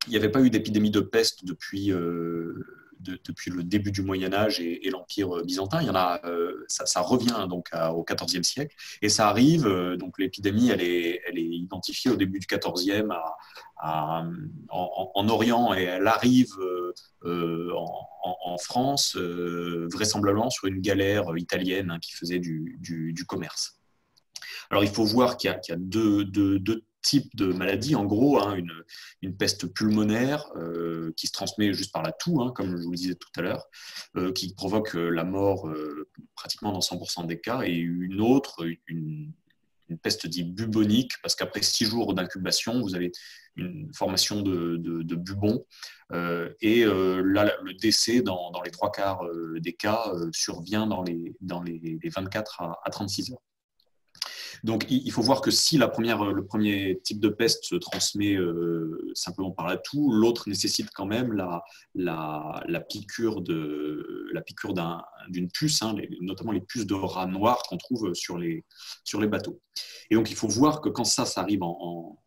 C: il n'y avait pas eu d'épidémie de peste depuis le début du Moyen-Âge et l'Empire byzantin. Il y en a, ça revient donc au XIVe siècle. Et ça arrive, donc l'épidémie, elle est identifiée au début du XIVe en Orient et elle arrive en France, vraisemblablement sur une galère italienne qui faisait du commerce. Alors, il faut voir qu'il y a deux types de maladies, en gros, hein, une peste pulmonaire qui se transmet juste par la toux, hein, comme je vous le disais tout à l'heure, qui provoque la mort pratiquement dans 100% des cas, et une autre, une peste dite bubonique, parce qu'après 6 jours d'incubation, vous avez une formation de bubon, et là, le décès, dans les 3/4 des cas, survient dans les 24 à 36 heures. Donc, il faut voir que si le premier type de peste se transmet simplement par la toux, l'autre nécessite quand même la piqûre d'une puce, hein, notamment les puces de rats noirs qu'on trouve sur les bateaux. Et donc, il faut voir que quand ça arrive en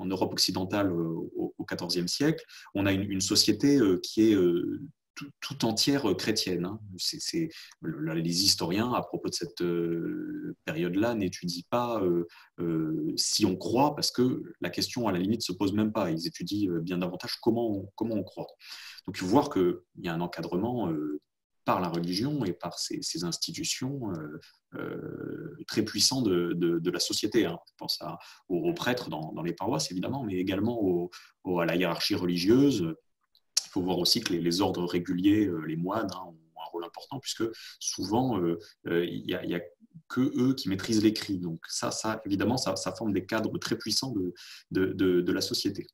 C: Europe occidentale au XIVe siècle, on a une société qui est tout entière chrétienne. Hein. Les historiens, à propos de cette période-là, n'étudient pas si on croit, parce que la question, à la limite, ne se pose même pas. Ils étudient bien davantage comment on croit. Donc, il faut voir qu'il y a un encadrement par la religion et par ces institutions très puissants de la société. Hein. Je pense aux prêtres dans les paroisses, évidemment, mais également à la hiérarchie religieuse. Il faut voir aussi que les ordres réguliers, les moines, hein, ont un rôle important, puisque souvent, il n'y a que eux qui maîtrisent l'écrit. Donc ça évidemment, ça forme des cadres très puissants de la société.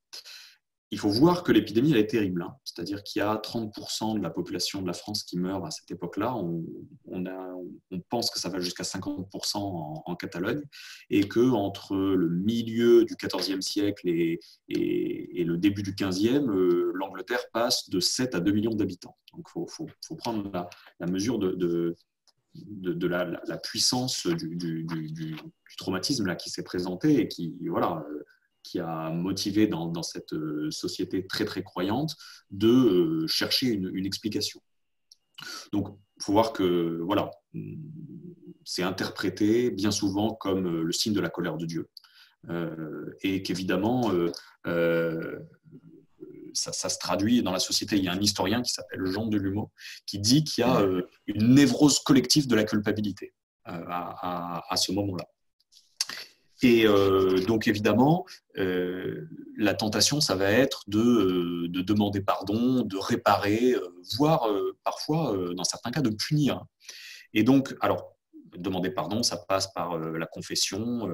C: Il faut voir que l'épidémie, elle est terrible. Hein. C'est-à-dire qu'il y a 30% de la population de la France qui meurt à cette époque-là. On pense que ça va jusqu'à 50% en Catalogne, et qu'entre le milieu du XIVe siècle et le début du XVe, l'Angleterre passe de 7 à 2 millions d'habitants. Donc, il faut prendre la mesure de la puissance du traumatisme là, qui s'est présenté et qui a motivé dans cette société très, très croyante de chercher une explication. Donc, il faut voir que c'est interprété bien souvent comme le signe de la colère de Dieu. Et qu'évidemment, ça se traduit dans la société. Il y a un historien qui s'appelle Jean Delumeau qui dit qu'il y a une névrose collective de la culpabilité à ce moment-là. Et donc, évidemment, la tentation, ça va être de demander pardon, de réparer, voire parfois, dans certains cas, de punir. Et donc, alors, demander pardon, ça passe par la confession.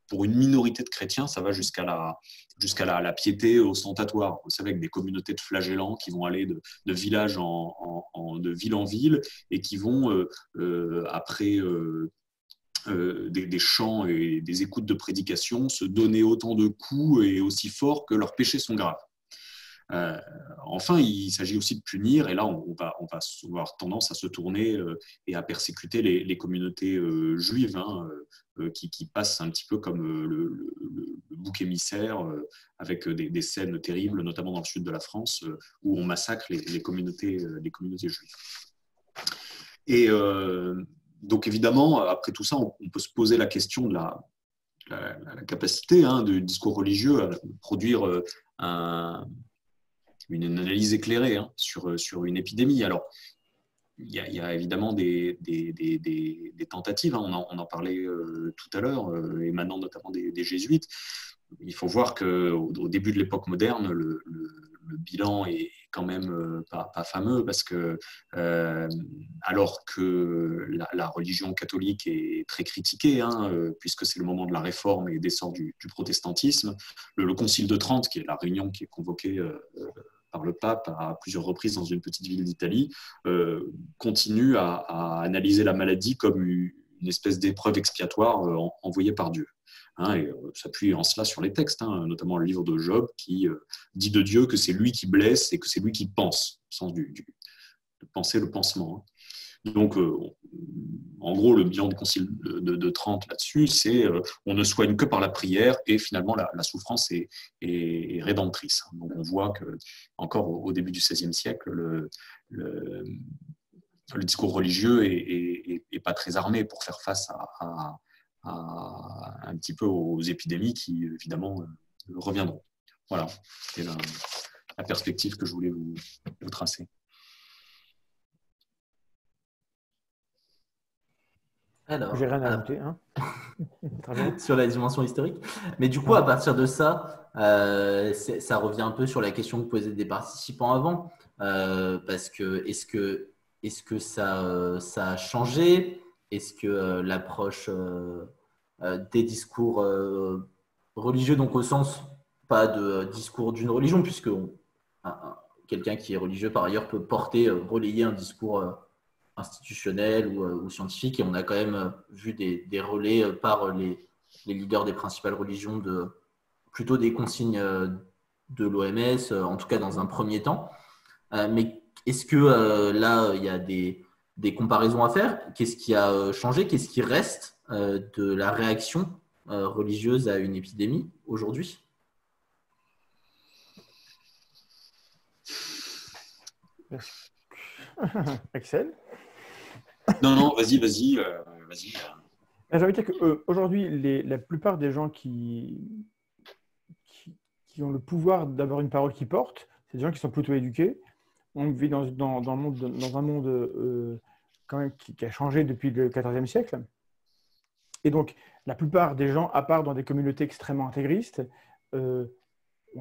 C: Pour une minorité de chrétiens, ça va jusqu'à la piété ostentatoire. Vous savez, avec des communautés de flagellants qui vont aller de village de ville en ville et qui vont, après des chants et des écoutes de prédication, se donner autant de coups et aussi fort que leurs péchés sont graves. Enfin, il s'agit aussi de punir, et là, on va avoir tendance à se tourner et à persécuter les communautés juives, hein, qui passent un petit peu comme le bouc émissaire, avec des scènes terribles, notamment dans le sud de la France, où on massacre les communautés juives. Et donc, évidemment, après tout ça, on peut se poser la question de la capacité du discours religieux à produire une analyse éclairée sur une épidémie. Alors, il y a évidemment des tentatives, hein, on en parlait tout à l'heure, émanant notamment des jésuites. Il faut voir qu'au début de l'époque moderne, le bilan est quand même pas fameux, parce que alors que la religion catholique est très critiquée, hein, puisque c'est le moment de la réforme et d'essor du protestantisme, le Concile de Trente, qui est la réunion qui est convoquée par le pape à plusieurs reprises dans une petite ville d'Italie, continue à analyser la maladie comme une espèce d'épreuve expiatoire envoyée par Dieu. Hein, et s'appuie en cela sur les textes, hein, notamment le livre de Job, qui dit de Dieu que c'est lui qui blesse et que c'est lui qui pense, au sens de penser le pansement. Hein. Donc, en gros, le bilan du Concile de Trente là-dessus, c'est on ne soigne que par la prière, et finalement la souffrance est rédemptrice. Donc, on voit que encore au début du XVIe siècle, le discours religieux est pas très armé pour faire face à un petit peu aux épidémies qui, évidemment, reviendront. Voilà, c'était la perspective que je voulais vous tracer.
B: Alors, j'ai rien à ajouter. Hein.
A: sur la dimension historique. Mais du coup, à partir de ça, ça revient un peu sur la question que posaient des participants avant. Parce que est-ce que ça a changé? Est-ce que l'approche des discours religieux, donc au sens pas de discours d'une religion, puisque quelqu'un qui est religieux par ailleurs peut relayer un discours institutionnel ou scientifique, et on a quand même vu des relais par les leaders des principales religions plutôt des consignes de l'OMS, en tout cas dans un premier temps. Mais est-ce que là, il y a des comparaisons à faire? Qu'est-ce qui a changé? Qu'est-ce qui reste de la réaction religieuse à une épidémie aujourd'hui?
B: Axel?
C: Non, vas-y.
B: J'ai envie de dire qu'aujourd'hui, la plupart des gens qui ont le pouvoir d'avoir une parole qui porte, c'est des gens qui sont plutôt éduqués. On vit dans un monde quand même qui a changé depuis le XIVe siècle. Et donc, la plupart des gens, à part dans des communautés extrêmement intégristes, ont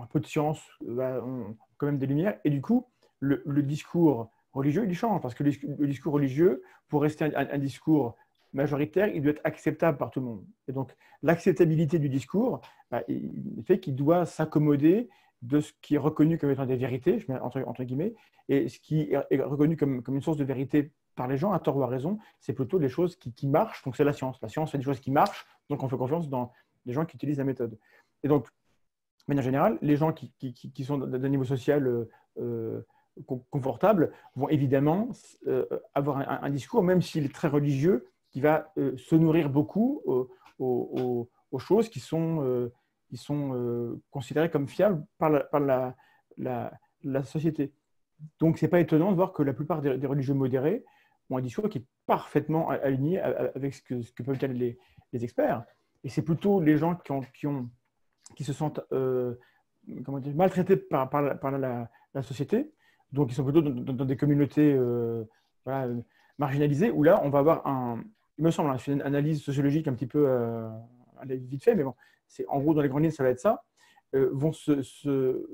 B: un peu de science, ont quand même des lumières. Et du coup, le discours religieux, il change. Parce que le discours religieux, pour rester un discours majoritaire, il doit être acceptable par tout le monde. Et donc, l'acceptabilité du discours, il fait qu'il doit s'accommoder de ce qui est reconnu comme étant des vérités, je mets entre guillemets, et ce qui est reconnu comme une source de vérité par les gens, à tort ou à raison, c'est plutôt les choses qui marchent, donc c'est la science. La science fait des choses qui marchent, donc on fait confiance dans les gens qui utilisent la méthode. Et donc, de manière générale, les gens qui sont d'un niveau social confortable vont évidemment avoir un discours, même s'il est très religieux, qui va se nourrir beaucoup aux choses qui sont considérées comme fiables par la société. Donc, ce n'est pas étonnant de voir que la plupart des religieux modérés ont un discours qui est parfaitement aligné avec ce que peuvent dire les experts. Et c'est plutôt les gens qui se sentent maltraités par la société, donc ils sont plutôt dans des communautés marginalisées, où là, on va avoir il me semble, une analyse sociologique un petit peu vite fait, mais bon, c'est en gros, dans les grandes lignes, ça va être ça, vont se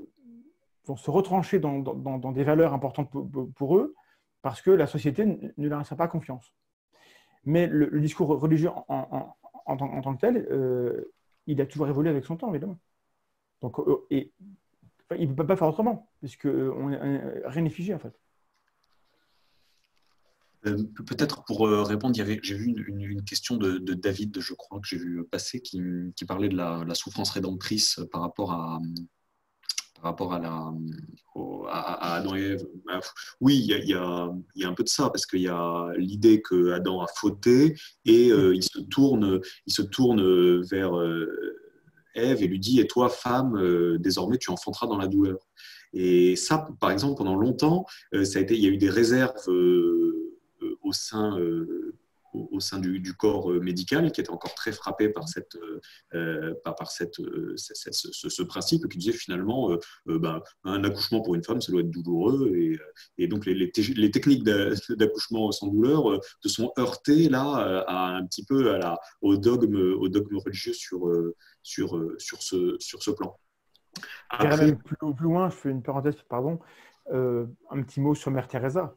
B: retrancher dans des valeurs importantes pour eux, parce que la société ne leur laissera pas confiance. Mais le discours religieux en tant que tel, il a toujours évolué avec son temps, évidemment. Donc, il ne peut pas faire autrement, puisque rien n'est figé, en fait.
C: Peut-être pour répondre, j'ai vu une question de David, je crois, que j'ai vu passer, qui parlait de la souffrance rédemptrice par rapport à Adam et Ève. Oui, il y a un peu de ça, parce qu'il y a l'idée que Adam a fauté et il se tourne vers Ève et lui dit « Et toi, femme, désormais tu enfanteras dans la douleur ». Et ça, par exemple, pendant longtemps, il y a eu des réserves au sein du corps médical, qui était encore très frappé par ce principe, qui disait finalement un accouchement pour une femme, ça doit être douloureux, et donc les techniques d'accouchement sans douleur se sont heurtées là un petit peu au dogme religieux sur ce plan.
B: Après, même plus loin, je fais une parenthèse, pardon, un petit mot sur Mère Teresa,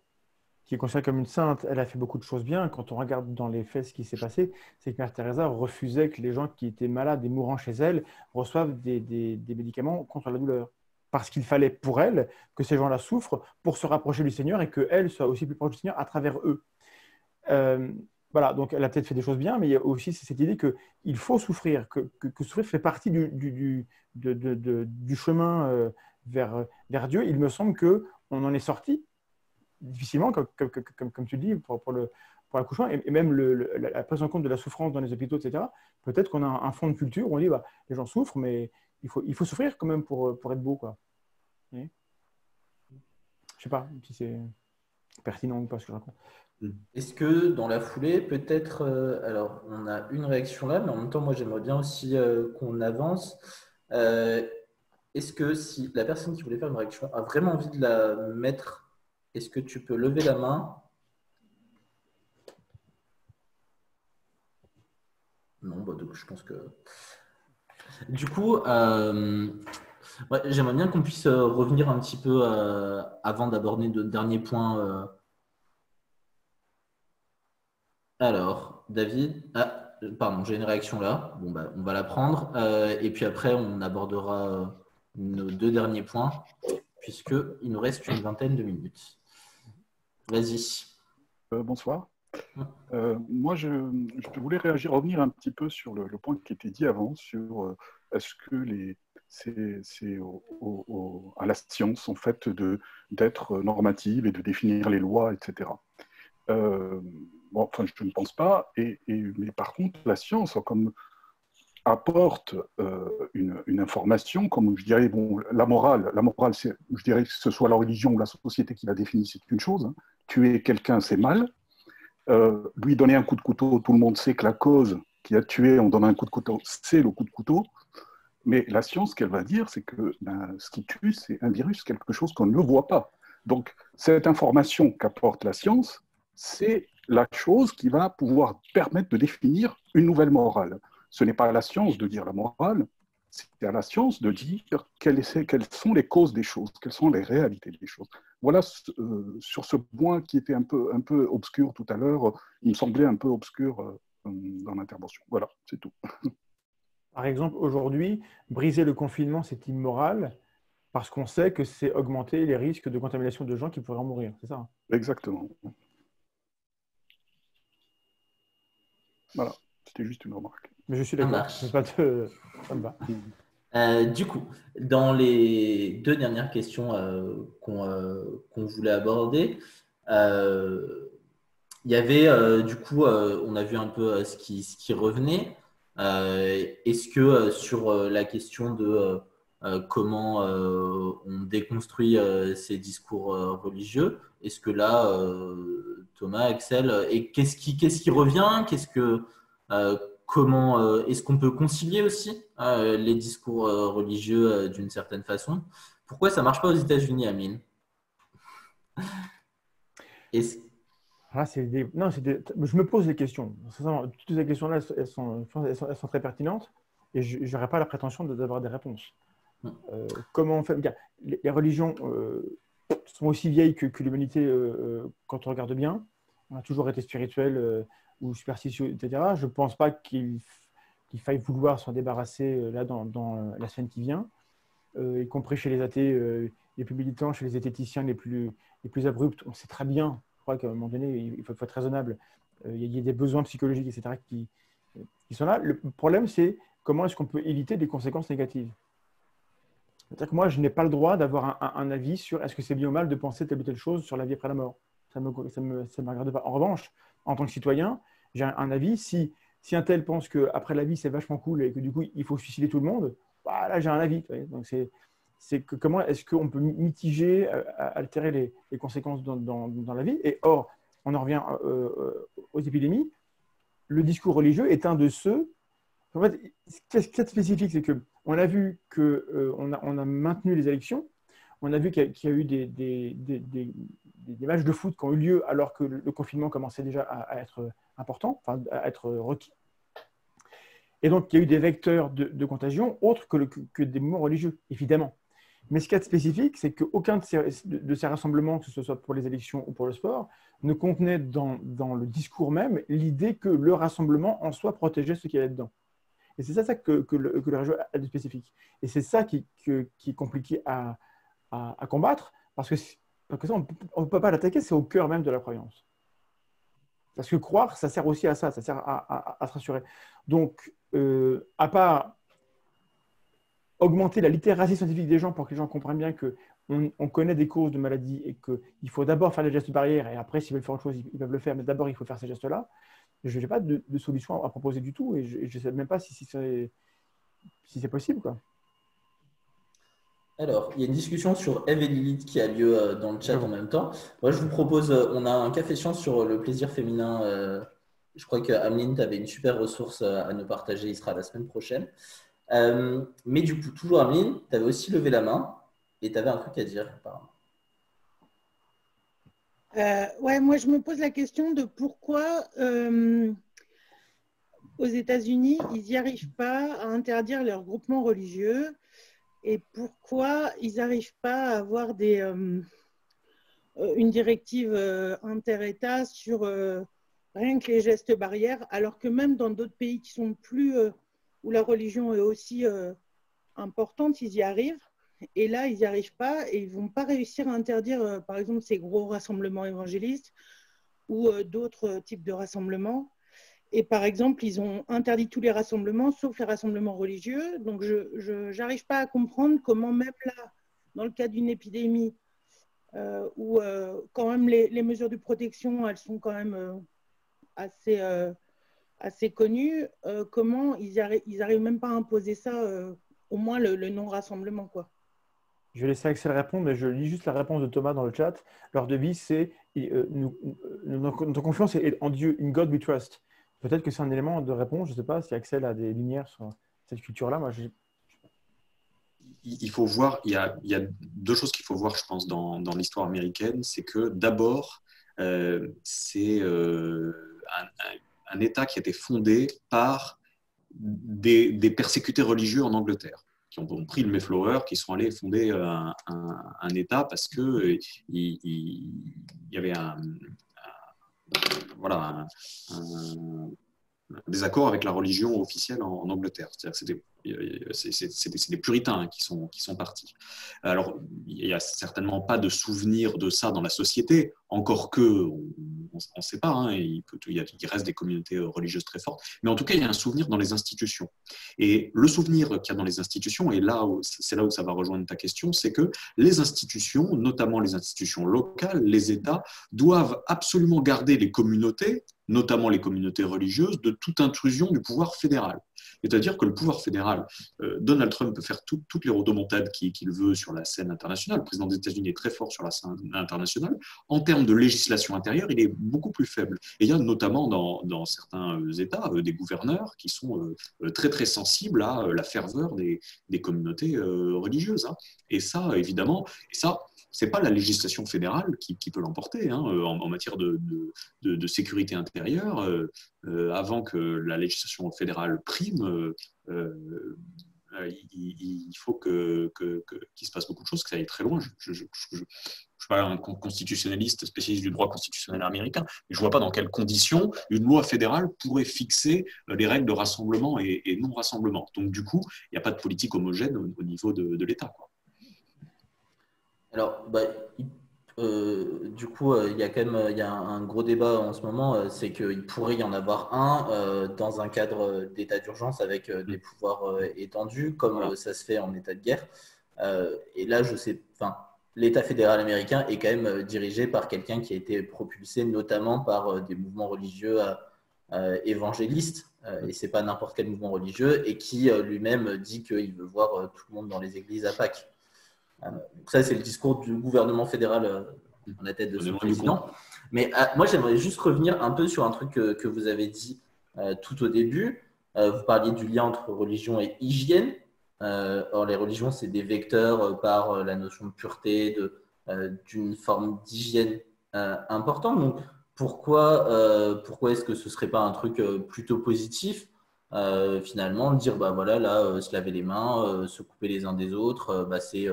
B: qui est considérée comme une sainte. Elle a fait beaucoup de choses bien. Quand on regarde dans les faits ce qui s'est passé, c'est que Mère Teresa refusait que les gens qui étaient malades et mourants chez elle reçoivent des médicaments contre la douleur. Parce qu'il fallait pour elle que ces gens-là souffrent pour se rapprocher du Seigneur et qu'elle soit aussi plus proche du Seigneur à travers eux. Voilà, donc elle a peut-être fait des choses bien, mais il y a aussi cette idée qu'il faut souffrir, que souffrir fait partie du chemin vers Dieu. Il me semble qu'on en est sorti difficilement, comme tu dis, pour l'accouchement, et même la prise en compte de la souffrance dans les hôpitaux, etc. Peut-être qu'on a un fond de culture où on dit les gens souffrent, mais il faut souffrir quand même pour être beau, quoi. Je ne sais pas si c'est pertinent ou pas ce que je raconte.
A: Est-ce que dans la foulée, peut-être, alors on a une réaction là, mais en même temps, moi j'aimerais bien aussi qu'on avance. Est-ce que si la personne qui voulait faire une réaction a vraiment envie de la mettre, est-ce que tu peux lever la main? Non, donc je pense que... Du coup, ouais, j'aimerais bien qu'on puisse revenir un petit peu avant d'aborder le dernier point. Alors, David, pardon, j'ai une réaction là. Bon, bah, on va la prendre. Et puis après, on abordera nos 2 derniers points, puisqu'il nous reste une vingtaine de minutes. Vas-y.
L: Bonsoir. Moi, je voulais revenir un petit peu sur le point qui était dit avant, sur est-ce que c'est à la science, en fait, d'être normative et de définir les lois, etc. Bon, enfin, je ne pense pas, mais par contre, la science, comme apporte une information, comme je dirais, bon, la morale, je dirais que ce soit la religion ou la société qui la définit, c'est une chose. Hein. Tuer quelqu'un, c'est mal. Lui donner un coup de couteau, tout le monde sait que la cause qui a tué, on donne un coup de couteau, c'est le coup de couteau. Mais la science, ce qu'elle va dire, c'est que ce qui tue, c'est un virus, quelque chose qu'on ne voit pas. Donc, cette information qu'apporte la science, c'est la chose qui va pouvoir permettre de définir une nouvelle morale. Ce n'est pas à la science de dire la morale, c'est à la science de dire quelles sont les causes des choses, quelles sont les réalités des choses. Voilà, sur ce point qui était un peu obscur tout à l'heure, il me semblait un peu obscur dans l'intervention. Voilà, c'est tout.
B: Par exemple, aujourd'hui, briser le confinement, c'est immoral parce qu'on sait que c'est augmenter les risques de contamination de gens qui pourraient en mourir, c'est ça?
L: Exactement. Voilà, c'était juste une remarque.
B: Mais je suis d'accord, ça me va.
A: Du coup, dans les 2 dernières questions qu'on voulait aborder, il y avait du coup, on a vu un peu ce qui revenait. Est-ce que sur la question de comment on déconstruit ces discours religieux, est-ce que là, Thomas, Axel, et qu'est-ce qui revient? Comment est-ce qu'on peut concilier aussi les discours religieux d'une certaine façon? Pourquoi ça ne marche pas aux États-Unis, Amine?
B: Je me pose des questions. Toutes ces questions-là, elles sont très pertinentes et je n'aurais pas la prétention d'avoir des réponses. Comment on fait? Les religions sont aussi vieilles que l'humanité quand on regarde bien. On a toujours été spirituel ou superstitieux, etc. Je ne pense pas qu'il faille vouloir s'en débarrasser là dans la semaine qui vient, y compris chez les athées les plus militants, chez les zététiciens les plus abrupts. On sait très bien, je crois qu'à un moment donné, il faut être raisonnable. Il y a des besoins psychologiques, etc., qui sont là. Le problème, c'est comment est-ce qu'on peut éviter des conséquences négatives. C'est-à-dire que moi, je n'ai pas le droit d'avoir un avis sur est-ce que c'est bien ou mal de penser telle ou telle chose sur la vie après la mort. Ça me regarde pas. En revanche, en tant que citoyen, j'ai un avis. Si un tel pense qu'après la vie, c'est vachement cool et que du coup, il faut suicider tout le monde, bah, là, j'ai un avis. Donc, c'est que comment est-ce qu'on peut mitiger, altérer les conséquences dans la vie. Et or, on en revient aux épidémies. Le discours religieux est un de ceux. En fait, ce qui est spécifique, c'est qu'on a vu qu'on a maintenu les élections. On a vu qu'il y a eu des matchs de foot qui ont eu lieu alors que le confinement commençait déjà à être important, enfin, à être requis. Et donc, il y a eu des vecteurs de contagion autres que des mouvements religieux, évidemment. Mais ce qui est spécifique, c'est qu'aucun de ces rassemblements, que ce soit pour les élections ou pour le sport, ne contenait dans le discours même l'idée que le rassemblement en soi protégeait ceux qui allaient dedans. Et c'est ça que le religieux a de spécifique. Et c'est ça qui est compliqué à combattre, parce que ça, on ne peut pas l'attaquer, c'est au cœur même de la croyance. Parce que croire, ça sert aussi à ça sert à se rassurer. Donc, à part augmenter la littératie scientifique des gens pour que les gens comprennent bien qu'on connaît des causes de maladies et qu'il faut d'abord faire les gestes barrières et après, s'ils veulent faire autre chose, ils peuvent le faire, mais d'abord, il faut faire ces gestes-là. Je n'ai pas de solution à proposer du tout et je ne sais même pas si c'est possible, quoi.
A: Alors, il y a une discussion sur Eve et Lilith qui a lieu dans le chat en même temps. Moi, je vous propose, on a un café science sur le plaisir féminin. Je crois qu'Ameline, tu avais une super ressource à nous partager. Il sera la semaine prochaine. Mais du coup, toujours Ameline, tu avais aussi levé la main et tu avais un truc à dire, apparemment.
G: Ouais, moi, je me pose la question de pourquoi aux États-Unis, ils n'y arrivent pas à interdire leurs groupements religieux. Et pourquoi ils n'arrivent pas à avoir une directive inter-État sur rien que les gestes barrières, alors que même dans d'autres pays qui sont plus, où la religion est aussi importante, ils y arrivent. Et là, ils n'y arrivent pas et ils ne vont pas réussir à interdire, par exemple, ces gros rassemblements évangélistes ou d'autres types de rassemblements. Et par exemple, ils ont interdit tous les rassemblements, sauf les rassemblements religieux. Donc, je n'arrive pas à comprendre comment même là, dans le cas d'une épidémie, où quand même les mesures de protection, elles sont quand même assez connues, comment ils n'arrivent même pas à imposer ça, au moins le non-rassemblement, quoi.
B: Je vais laisser Axel répondre, mais je lis juste la réponse de Thomas dans le chat. Leur devise, c'est notre confiance est en Dieu, in God we trust. Peut-être que c'est un élément de réponse. Je ne sais pas si Axel a des lumières sur cette culture-là. Moi,
C: il faut voir, il y a deux choses qu'il faut voir, je pense, dans l'histoire américaine. C'est que d'abord, c'est un État qui a été fondé par des persécutés religieux en Angleterre, qui ont pris le Mayflower, qui sont allés fonder un État parce qu'il y avait un désaccord avec la religion officielle en Angleterre. C'est-à-dire que c'est des puritains qui sont partis. Alors, il n'y a certainement pas de souvenir de ça dans la société, encore que, on ne sait pas, hein, il reste des communautés religieuses très fortes, mais en tout cas, il y a un souvenir dans les institutions. Et le souvenir qu'il y a dans les institutions, et c'est là où ça va rejoindre ta question, c'est que les institutions, notamment les institutions locales, les États, doivent absolument garder les communautés, notamment les communautés religieuses, de toute intrusion du pouvoir fédéral. C'est-à-dire que le pouvoir fédéral, Donald Trump peut faire toutes les rodomontades qu'il veut sur la scène internationale. Le président des États-Unis est très fort sur la scène internationale. En termes de législation intérieure, il est beaucoup plus faible. Et il y a notamment dans certains États des gouverneurs qui sont très très sensibles à la ferveur des communautés religieuses. Hein. Et ça, évidemment, c'est pas la législation fédérale qui peut l'emporter hein, en matière de sécurité intérieure. Avant que la législation fédérale prime, il faut qu'il se passe beaucoup de choses, que ça aille très loin. Je ne suis pas un constitutionnaliste spécialiste du droit constitutionnel américain, mais je ne vois pas dans quelles conditions une loi fédérale pourrait fixer les règles de rassemblement et non-rassemblement. Donc du coup, il n'y a pas de politique homogène au niveau de l'État, quoi.
A: Alors, du coup, il y a quand même un gros débat en ce moment, c'est qu'il pourrait y en avoir un dans un cadre d'état d'urgence avec des pouvoirs étendus, comme ça se fait en état de guerre. Et là, l'État fédéral américain est quand même dirigé par quelqu'un qui a été propulsé notamment par des mouvements religieux évangélistes, et c'est pas n'importe quel mouvement religieux, et qui lui-même dit qu'il veut voir tout le monde dans les églises à Pâques. Donc ça, c'est le discours du gouvernement fédéral en la tête de son président. Mais moi, j'aimerais juste revenir un peu sur un truc que vous avez dit tout au début. Vous parliez du lien entre religion et hygiène. Or, les religions, c'est des vecteurs par la notion de pureté, d'une forme d'hygiène importante. Donc, pourquoi est-ce que ce ne serait pas un truc plutôt positif finalement, de dire, voilà, là, se laver les mains, se couper les uns des autres, c'est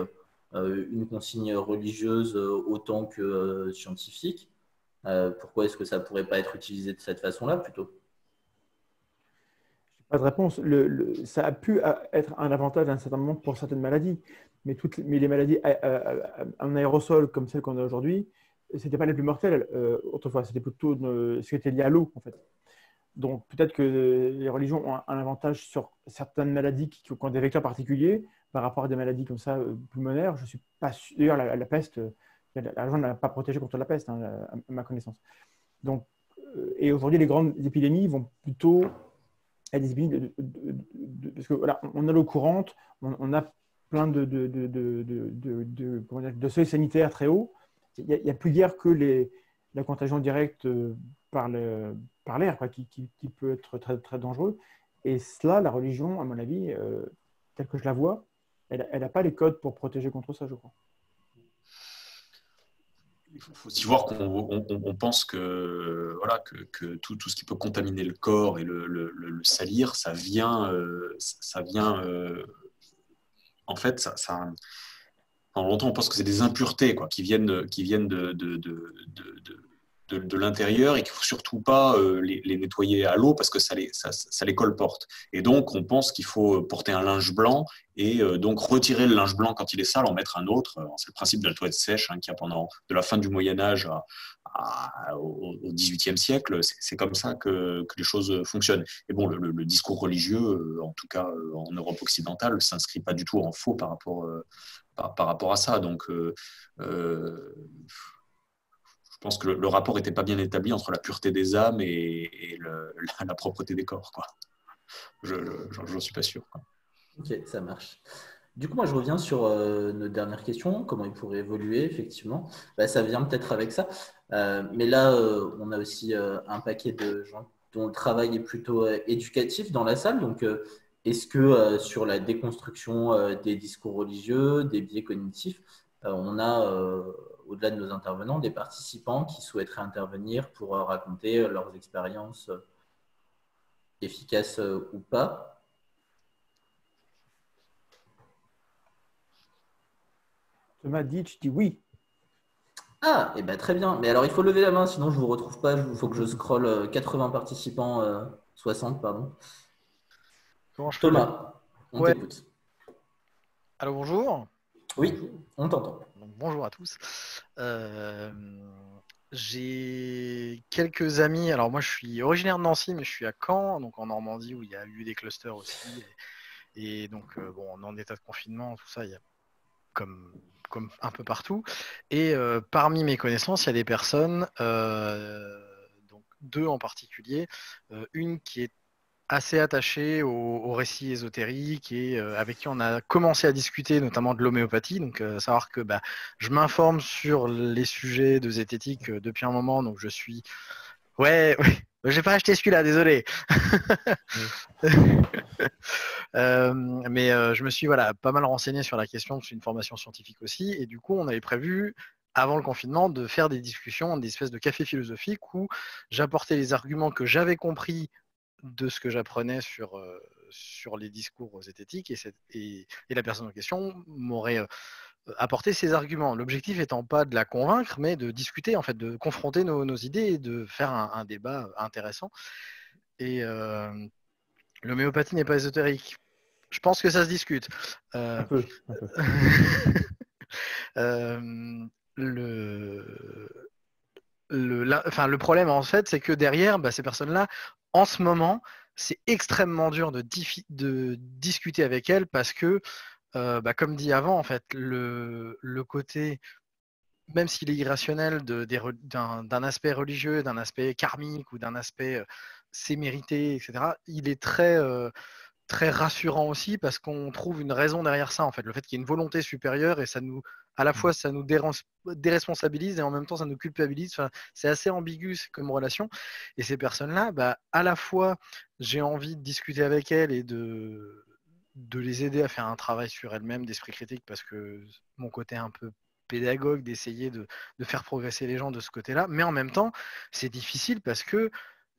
A: une consigne religieuse autant que scientifique. Pourquoi est-ce que ça ne pourrait pas être utilisé de cette façon-là plutôt ?
B: Pas de réponse. Ça a pu être un avantage à un certain moment pour certaines maladies, mais les maladies en aérosol comme celles qu'on a aujourd'hui, ce n'était pas les plus mortelles autrefois, c'était plutôt ce qui était lié à l'eau en fait. Donc peut-être que les religions ont un avantage sur certaines maladies qui ont des vecteurs particuliers par rapport à des maladies comme ça pulmonaires. Je suis pas sûr. D'ailleurs, la peste, la religion n'a pas protégé contre la peste, hein, à ma connaissance. Donc, et aujourd'hui, les grandes épidémies vont plutôt être des épidémies parce que voilà, on a l'eau courante, on a plein de seuils sanitaires très hauts. Il n'y a plus guère que la contagion directe par l'air, qui peut être très, très dangereux. Et cela, la religion, à mon avis, telle que je la vois, elle n'a pas les codes pour protéger contre ça, je crois.
C: il faut aussi voir qu'on pense que, voilà, que tout ce qui peut contaminer le corps et le salir, ça vient en fait, pendant longtemps, on pense que c'est des impuretés quoi, qui viennent de l'intérieur et qu'il ne faut surtout pas les nettoyer à l'eau parce que ça les colporte. Et donc, on pense qu'il faut porter un linge blanc et donc retirer le linge blanc quand il est sale, en mettre un autre. C'est le principe de la toilette sèche qu'il y a pendant de la fin du Moyen-Âge au XVIIIe siècle. C'est comme ça que les choses fonctionnent. Et bon, le discours religieux, en tout cas en Europe occidentale, ne s'inscrit pas du tout en faux par rapport à ça. Donc, je pense que le rapport n'était pas bien établi entre la pureté des âmes et la propreté des corps, quoi. J'en suis pas sûr, quoi.
A: Ok, ça marche. Du coup, moi, je reviens sur notre dernière question, comment il pourrait évoluer, effectivement. Ça vient peut-être avec ça. Mais là, on a aussi un paquet de gens dont le travail est plutôt éducatif dans la salle. Donc, est-ce que sur la déconstruction des discours religieux, des biais cognitifs, on a, au-delà de nos intervenants, des participants qui souhaiteraient intervenir pour raconter leurs expériences efficaces ou pas?
B: Thomas dit, je dis oui.
A: Ah, et ben très bien. Mais alors, il faut lever la main, sinon je ne vous retrouve pas. Il faut que je scrolle 80 participants, 60, pardon. Thomas, on t'écoute.
M: Alors, bonjour.
A: Oui, on t'entend.
M: Bonjour à tous. J'ai quelques amis. Alors, moi, je suis originaire de Nancy, mais je suis à Caen, donc en Normandie, où il y a eu des clusters aussi. Et donc, bon, on est en état de confinement, tout ça, il y a comme un peu partout. Et parmi mes connaissances, il y a des personnes, donc 2 en particulier, une qui est assez attachée au récit ésotérique et avec qui on a commencé à discuter notamment de l'homéopathie. Donc, savoir que je m'informe sur les sujets de zététique depuis un moment, donc je suis... Ouais. J'ai pas acheté celui-là, désolé. Mais je me suis pas mal renseigné sur la question, c'est une formation scientifique aussi, et du coup on avait prévu avant le confinement de faire des discussions, des espèces de café philosophique où j'apportais les arguments que j'avais compris de ce que j'apprenais sur les discours zététiques, et la personne en question m'aurait apporté ses arguments. L'objectif étant pas de la convaincre, mais de discuter, en fait, de confronter nos idées et de faire un débat intéressant. Et l'homéopathie n'est pas ésotérique. Je pense que ça se discute.
B: Un peu.
M: Le problème, en fait, c'est que derrière, ces personnes-là, en ce moment, c'est extrêmement dur de discuter avec elles parce que, comme dit avant, en fait, le côté, même s'il est irrationnel d'un aspect religieux, d'un aspect karmique ou d'un aspect c'est mérité, etc., il est très rassurant aussi parce qu'on trouve une raison derrière ça, en fait, le fait qu'il y ait une volonté supérieure, et à la fois ça nous déresponsabilise et en même temps ça nous culpabilise. Enfin, c'est assez ambigu comme relation, et ces personnes-là, à la fois j'ai envie de discuter avec elles et de les aider à faire un travail sur elles-mêmes d'esprit critique, parce que mon côté un peu pédagogue, d'essayer de faire progresser les gens de ce côté-là, mais en même temps c'est difficile parce que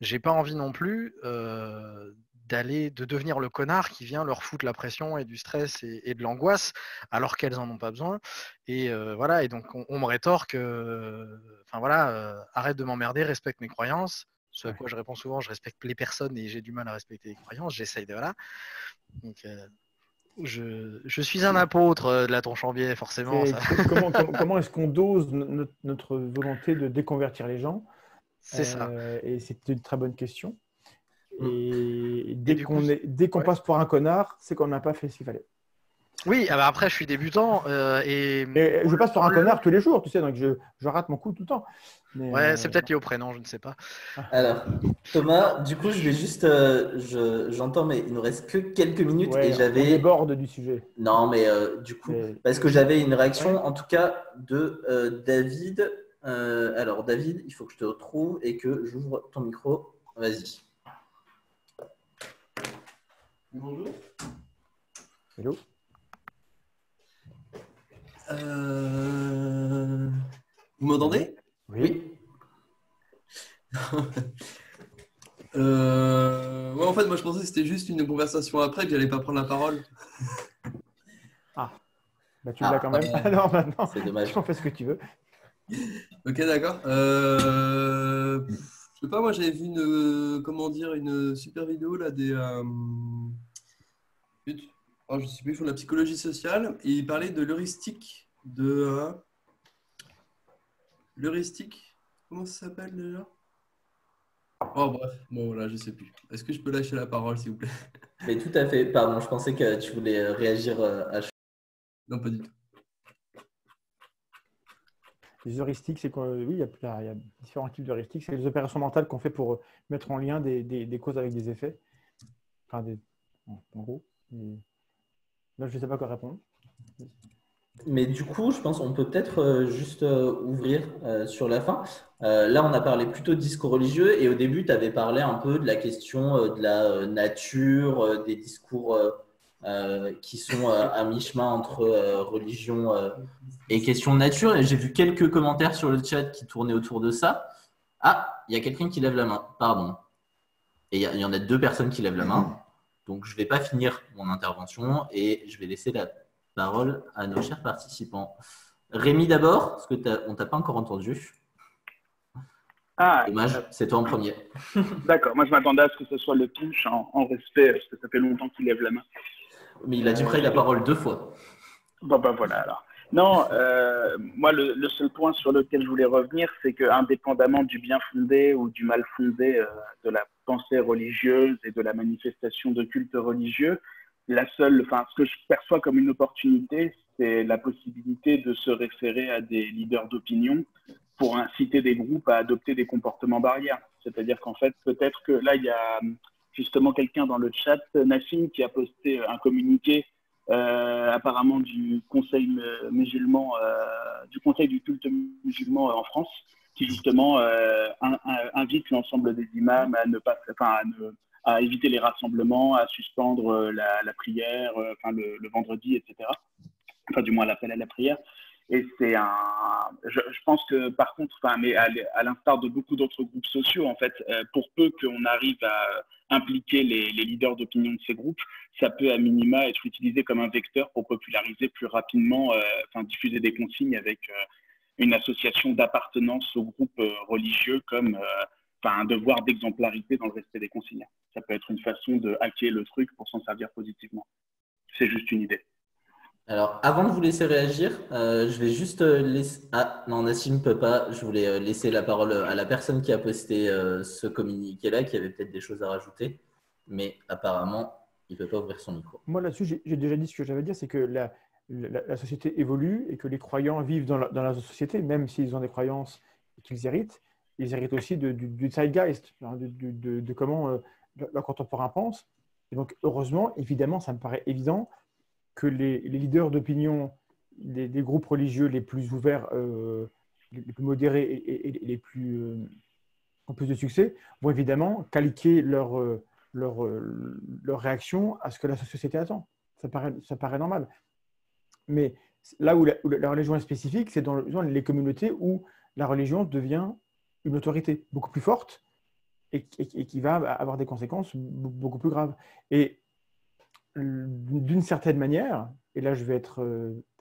M: j'ai pas envie non plus de devenir le connard qui vient leur foutre la pression et du stress et de l'angoisse alors qu'elles en ont pas besoin. Et voilà, et donc on me rétorque, arrête de m'emmerder, respecte mes croyances. Ce à quoi je réponds souvent, je respecte les personnes et j'ai du mal à respecter les croyances. J'essaye de Donc, je suis un apôtre de la Tonchambier, forcément. Ça.
B: Comment est-ce qu'on dose notre volonté de déconvertir les gens?
M: C'est ça.
B: Et c'est une très bonne question. Et dès qu'on passe pour un connard, c'est qu'on n'a pas fait ce qu'il fallait.
M: Oui, après je suis débutant et
B: je passe pour un connard tous les jours, tu sais, donc je rate mon coup tout le temps. Mais
M: ouais, c'est peut-être lié au prénom, je ne sais pas.
A: Alors, Thomas, du coup, je vais juste, j'entends, mais il nous reste que quelques minutes et j'avais.
B: On déborde du sujet.
A: Non, mais du coup, parce que j'avais une réaction, en tout cas, de David. Alors, David, il faut que je te retrouve et que j'ouvre ton micro. Vas-y.
N: Bonjour.
B: Hello.
N: Vous m'entendez? Ouais, en fait, moi, je pensais que c'était juste une conversation après, que j'allais pas prendre la parole.
B: Ah, bah, tu l'as quand même. Alors maintenant, c'est dommage. Tu en fais ce que tu veux.
N: Ok, d'accord. Je sais pas, moi, j'avais vu une super vidéo là je sais plus, ils font de la psychologie sociale et ils parlaient de l'heuristique l'heuristique, comment ça s'appelle déjà? Oh bref, bon là, je sais plus. Est-ce que je peux lâcher la parole, s'il vous plaît?
A: Mais tout à fait, pardon, je pensais que tu voulais réagir à...
N: Non, pas du tout.
B: Les heuristiques, c'est quoi? Oui, il y a différents types d'heuristiques. C'est les opérations mentales qu'on fait pour mettre en lien des causes avec des effets. Enfin, en gros. Et là, je ne sais pas quoi répondre.
A: Mais du coup, je pense qu'on peut peut-être juste ouvrir sur la fin. Là, on a parlé plutôt de discours religieux et au début, tu avais parlé un peu de la question de la nature, des discours qui sont à mi-chemin entre religion et question de nature. Et j'ai vu quelques commentaires sur le chat qui tournaient autour de ça. Ah, il y a quelqu'un qui lève la main, pardon. Et il y en a 2 personnes qui lèvent la main. Donc, je ne vais pas finir mon intervention et je vais laisser la parole à nos chers participants. Rémi d'abord, parce qu'on ne t'a pas encore entendu.
O: Ah,
A: dommage, c'est toi en premier.
O: D'accord, moi je m'attendais à ce que ce soit le touche en respect, parce que ça fait longtemps qu'il lève la main.
A: Mais il a dû prendre la parole 2 fois.
O: Bon, ben voilà alors. Non, moi le seul point sur lequel je voulais revenir, c'est que indépendamment du bien fondé ou du mal fondé de la pensée religieuse et de la manifestation de culte religieux, ce que je perçois comme une opportunité, c'est la possibilité de se référer à des leaders d'opinion pour inciter des groupes à adopter des comportements barrières. C'est-à-dire qu'en fait, peut-être que là, il y a justement quelqu'un dans le chat, Nassim, qui a posté un communiqué apparemment du Conseil musulman, du Conseil du culte musulman en France, qui justement invite l'ensemble des imams à ne pas, à éviter les rassemblements, à suspendre la prière, le vendredi, etc. Enfin, du moins l'appel à la prière. Et c'est je pense que par contre, mais à l'instar de beaucoup d'autres groupes sociaux, en fait, pour peu qu'on arrive à impliquer les leaders d'opinion de ces groupes, ça peut à minima être utilisé comme un vecteur pour populariser plus rapidement, diffuser des consignes avec une association d'appartenance au groupe religieux comme un devoir d'exemplarité dans le respect des consignes. Ça peut être une façon de hacker le truc pour s'en servir positivement. C'est juste une idée.
A: Alors, avant de vous laisser réagir, je vais juste laisser… Ah, non, Nassim ne peut pas. Je voulais laisser la parole à la personne qui a posté ce communiqué-là, qui avait peut-être des choses à rajouter. Mais apparemment, il ne peut pas ouvrir son micro.
B: Moi, là-dessus, j'ai déjà dit ce que j'avais à dire, c'est que la société évolue et que les croyants vivent dans la société, même s'ils ont des croyances et qu'ils héritent. Ils héritent aussi du zeitgeist, de comment leur contemporain pense. Et donc, heureusement, évidemment, ça me paraît évident que les leaders d'opinion des groupes religieux les plus ouverts, les plus modérés et les plus en plus de succès vont évidemment calquer leur réaction à ce que la société attend. Ça paraît normal. Mais là où la religion est spécifique, c'est dans les communautés où la religion devient une autorité beaucoup plus forte et qui va avoir des conséquences beaucoup plus graves. Et d'une certaine manière, et là je vais être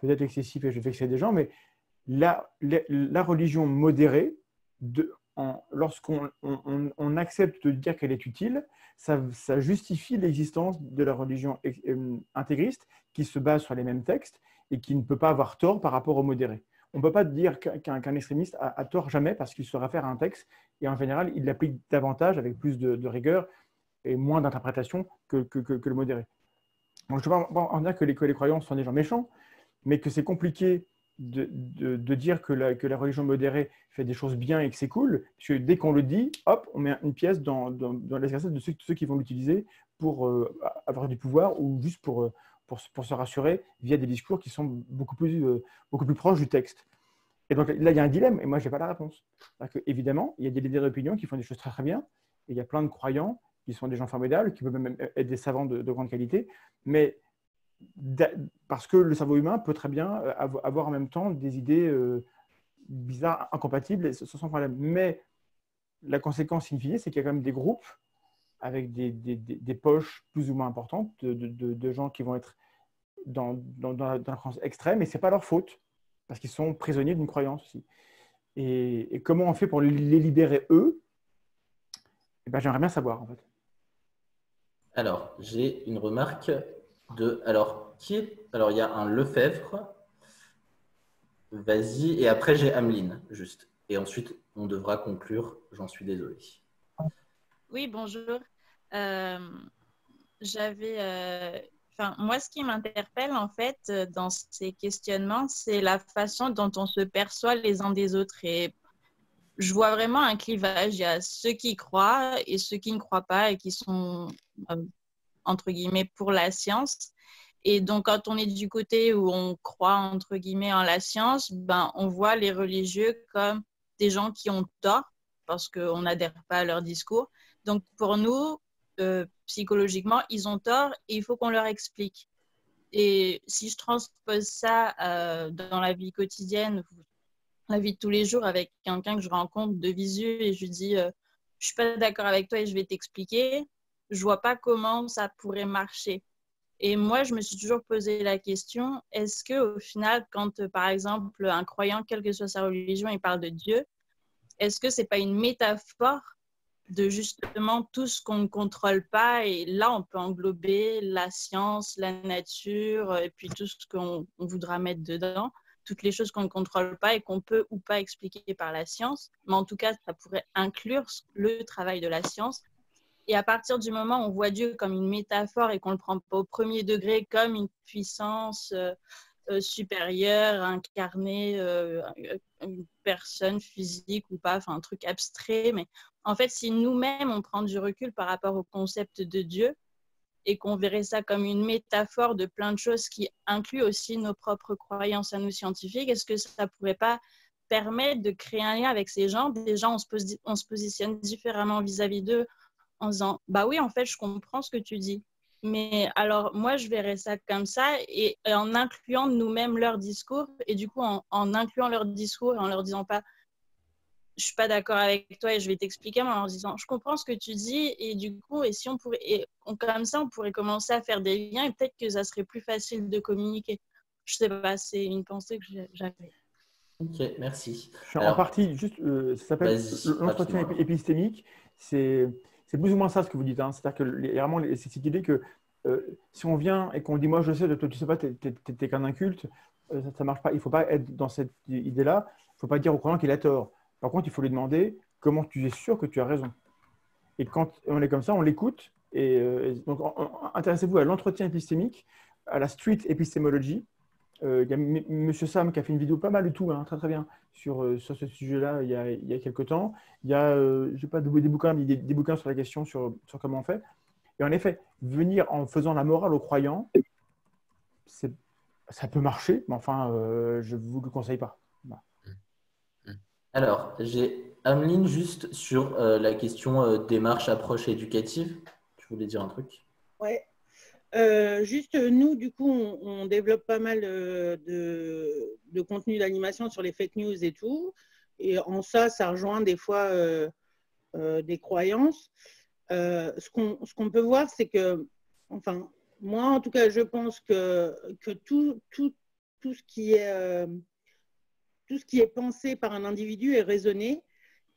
B: peut-être excessif et je vais vexer des gens, mais la religion modérée, lorsqu'on accepte de dire qu'elle est utile, ça justifie l'existence de la religion intégriste qui se base sur les mêmes textes et qui ne peut pas avoir tort par rapport au modéré. On ne peut pas dire qu'un extrémiste a tort jamais parce qu'il se réfère à un texte et en général, il l'applique davantage avec plus de rigueur et moins d'interprétation que le modéré. Donc, je ne veux pas en dire que les croyants sont des gens méchants, mais que c'est compliqué de dire que la religion modérée fait des choses bien et que c'est cool, parce que dès qu'on le dit, hop, on met une pièce dans l'escarcelle de ceux qui vont l'utiliser pour avoir du pouvoir ou juste pour se rassurer via des discours qui sont beaucoup plus proches du texte. Et donc là, il y a un dilemme, et moi, je n'ai pas la réponse. Évidemment, il y a des leaders d'opinion qui font des choses très très bien, et il y a plein de croyants qui sont des gens formidables, qui peuvent même être des savants de grande qualité, mais parce que le cerveau humain peut très bien avoir en même temps des idées bizarres, incompatibles, et sans problème. Mais la conséquence in fine, c'est qu'il y a quand même des groupes avec des poches plus ou moins importantes de gens qui vont être dans la croyance extrême, et ce n'est pas leur faute, parce qu'ils sont prisonniers d'une croyance aussi. Et comment on fait pour les libérer eux? Eh ben, j'aimerais bien savoir, en fait.
A: Alors, j'ai une remarque de… Alors, il y a un Lefebvre. Vas-y. Et après, j'ai Ameline, juste. Et ensuite, on devra conclure. J'en suis désolé.
P: Oui, bonjour. Moi, ce qui m'interpelle, en fait, dans ces questionnements, c'est la façon dont on se perçoit les uns des autres. Et je vois vraiment un clivage. Il y a ceux qui croient et ceux qui ne croient pas et qui sont, entre guillemets, pour la science. Et donc, quand on est du côté où on croit, entre guillemets, en la science, ben, on voit les religieux comme des gens qui ont tort parce qu'on n'adhère pas à leur discours. Donc, pour nous, psychologiquement, ils ont tort et il faut qu'on leur explique. Et si je transpose ça dans la vie quotidienne, la vie de tous les jours avec quelqu'un que je rencontre de visu et je lui dis je ne suis pas d'accord avec toi et je vais t'expliquer, je ne vois pas comment ça pourrait marcher. Et moi, je me suis toujours posé la question, est-ce qu'au final, quand par exemple un croyant, quelle que soit sa religion, il parle de Dieu, est-ce que ce n'est pas une métaphore de justement tout ce qu'on ne contrôle pas? Et là, on peut englober la science, la nature, et puis tout ce qu'on voudra mettre dedans, toutes les choses qu'on ne contrôle pas et qu'on peut ou pas expliquer par la science. Mais en tout cas, ça pourrait inclure le travail de la science. Et à partir du moment où on voit Dieu comme une métaphore et qu'on ne le prend pas au premier degré comme une puissance supérieure, incarnée, une personne physique ou pas, enfin un truc abstrait, mais en fait, si nous-mêmes, on prend du recul par rapport au concept de Dieu et qu'on verrait ça comme une métaphore de plein de choses qui incluent aussi nos propres croyances à nous scientifiques, est-ce que ça ne pourrait pas permettre de créer un lien avec ces gens? Déjà, on se positionne différemment vis-à-vis d'eux en disant « bah oui, en fait, je comprends ce que tu dis ». Mais alors, moi, je verrais ça comme ça et en incluant nous-mêmes leur discours et du coup, en incluant leur discours et en leur disant pas je suis pas d'accord avec toi et je vais t'expliquer, mais en leur disant je comprends ce que tu dis et du coup, et si on pourrait, comme ça, on pourrait commencer à faire des liens et peut-être que ça serait plus facile de communiquer. Je sais pas, c'est une pensée que j'avais.
A: Ok, merci.
B: En partie, juste, ça s'appelle l'entretien épistémique. C'est plus ou moins ça ce que vous dites. Hein. C'est-à-dire que vraiment, c'est cette idée que si on vient et qu'on dit moi je sais, toi tu sais pas, t'es qu'un inculte, ça marche pas. Il faut pas être dans cette idée-là. Il faut pas dire au croyant qu'il a tort. Par contre, il faut lui demander comment tu es sûr que tu as raison. Et quand on est comme ça, on l'écoute. Donc, intéressez-vous à l'entretien épistémique, à la street épistémologie. Il y a M. Sam qui a fait une vidéo pas mal du tout, hein, très très bien, sur ce sujet-là il y a quelques temps. Il y a, je n'ai pas des bouquins, mais des bouquins sur la question sur comment on fait. Et en effet, venir en faisant la morale aux croyants, ça peut marcher, mais enfin, je ne vous le conseille pas. Voilà.
A: Alors, j'ai Ameline juste sur la question démarche, approche éducative. Tu voulais dire un truc?
G: Ouais. Juste, nous, du coup, on développe pas mal de contenu d'animation sur les fake news et tout. Et en ça rejoint des fois des croyances. Ce qu'on peut voir, c'est que, enfin, moi, en tout cas, je pense que tout ce qui est pensé par un individu est raisonné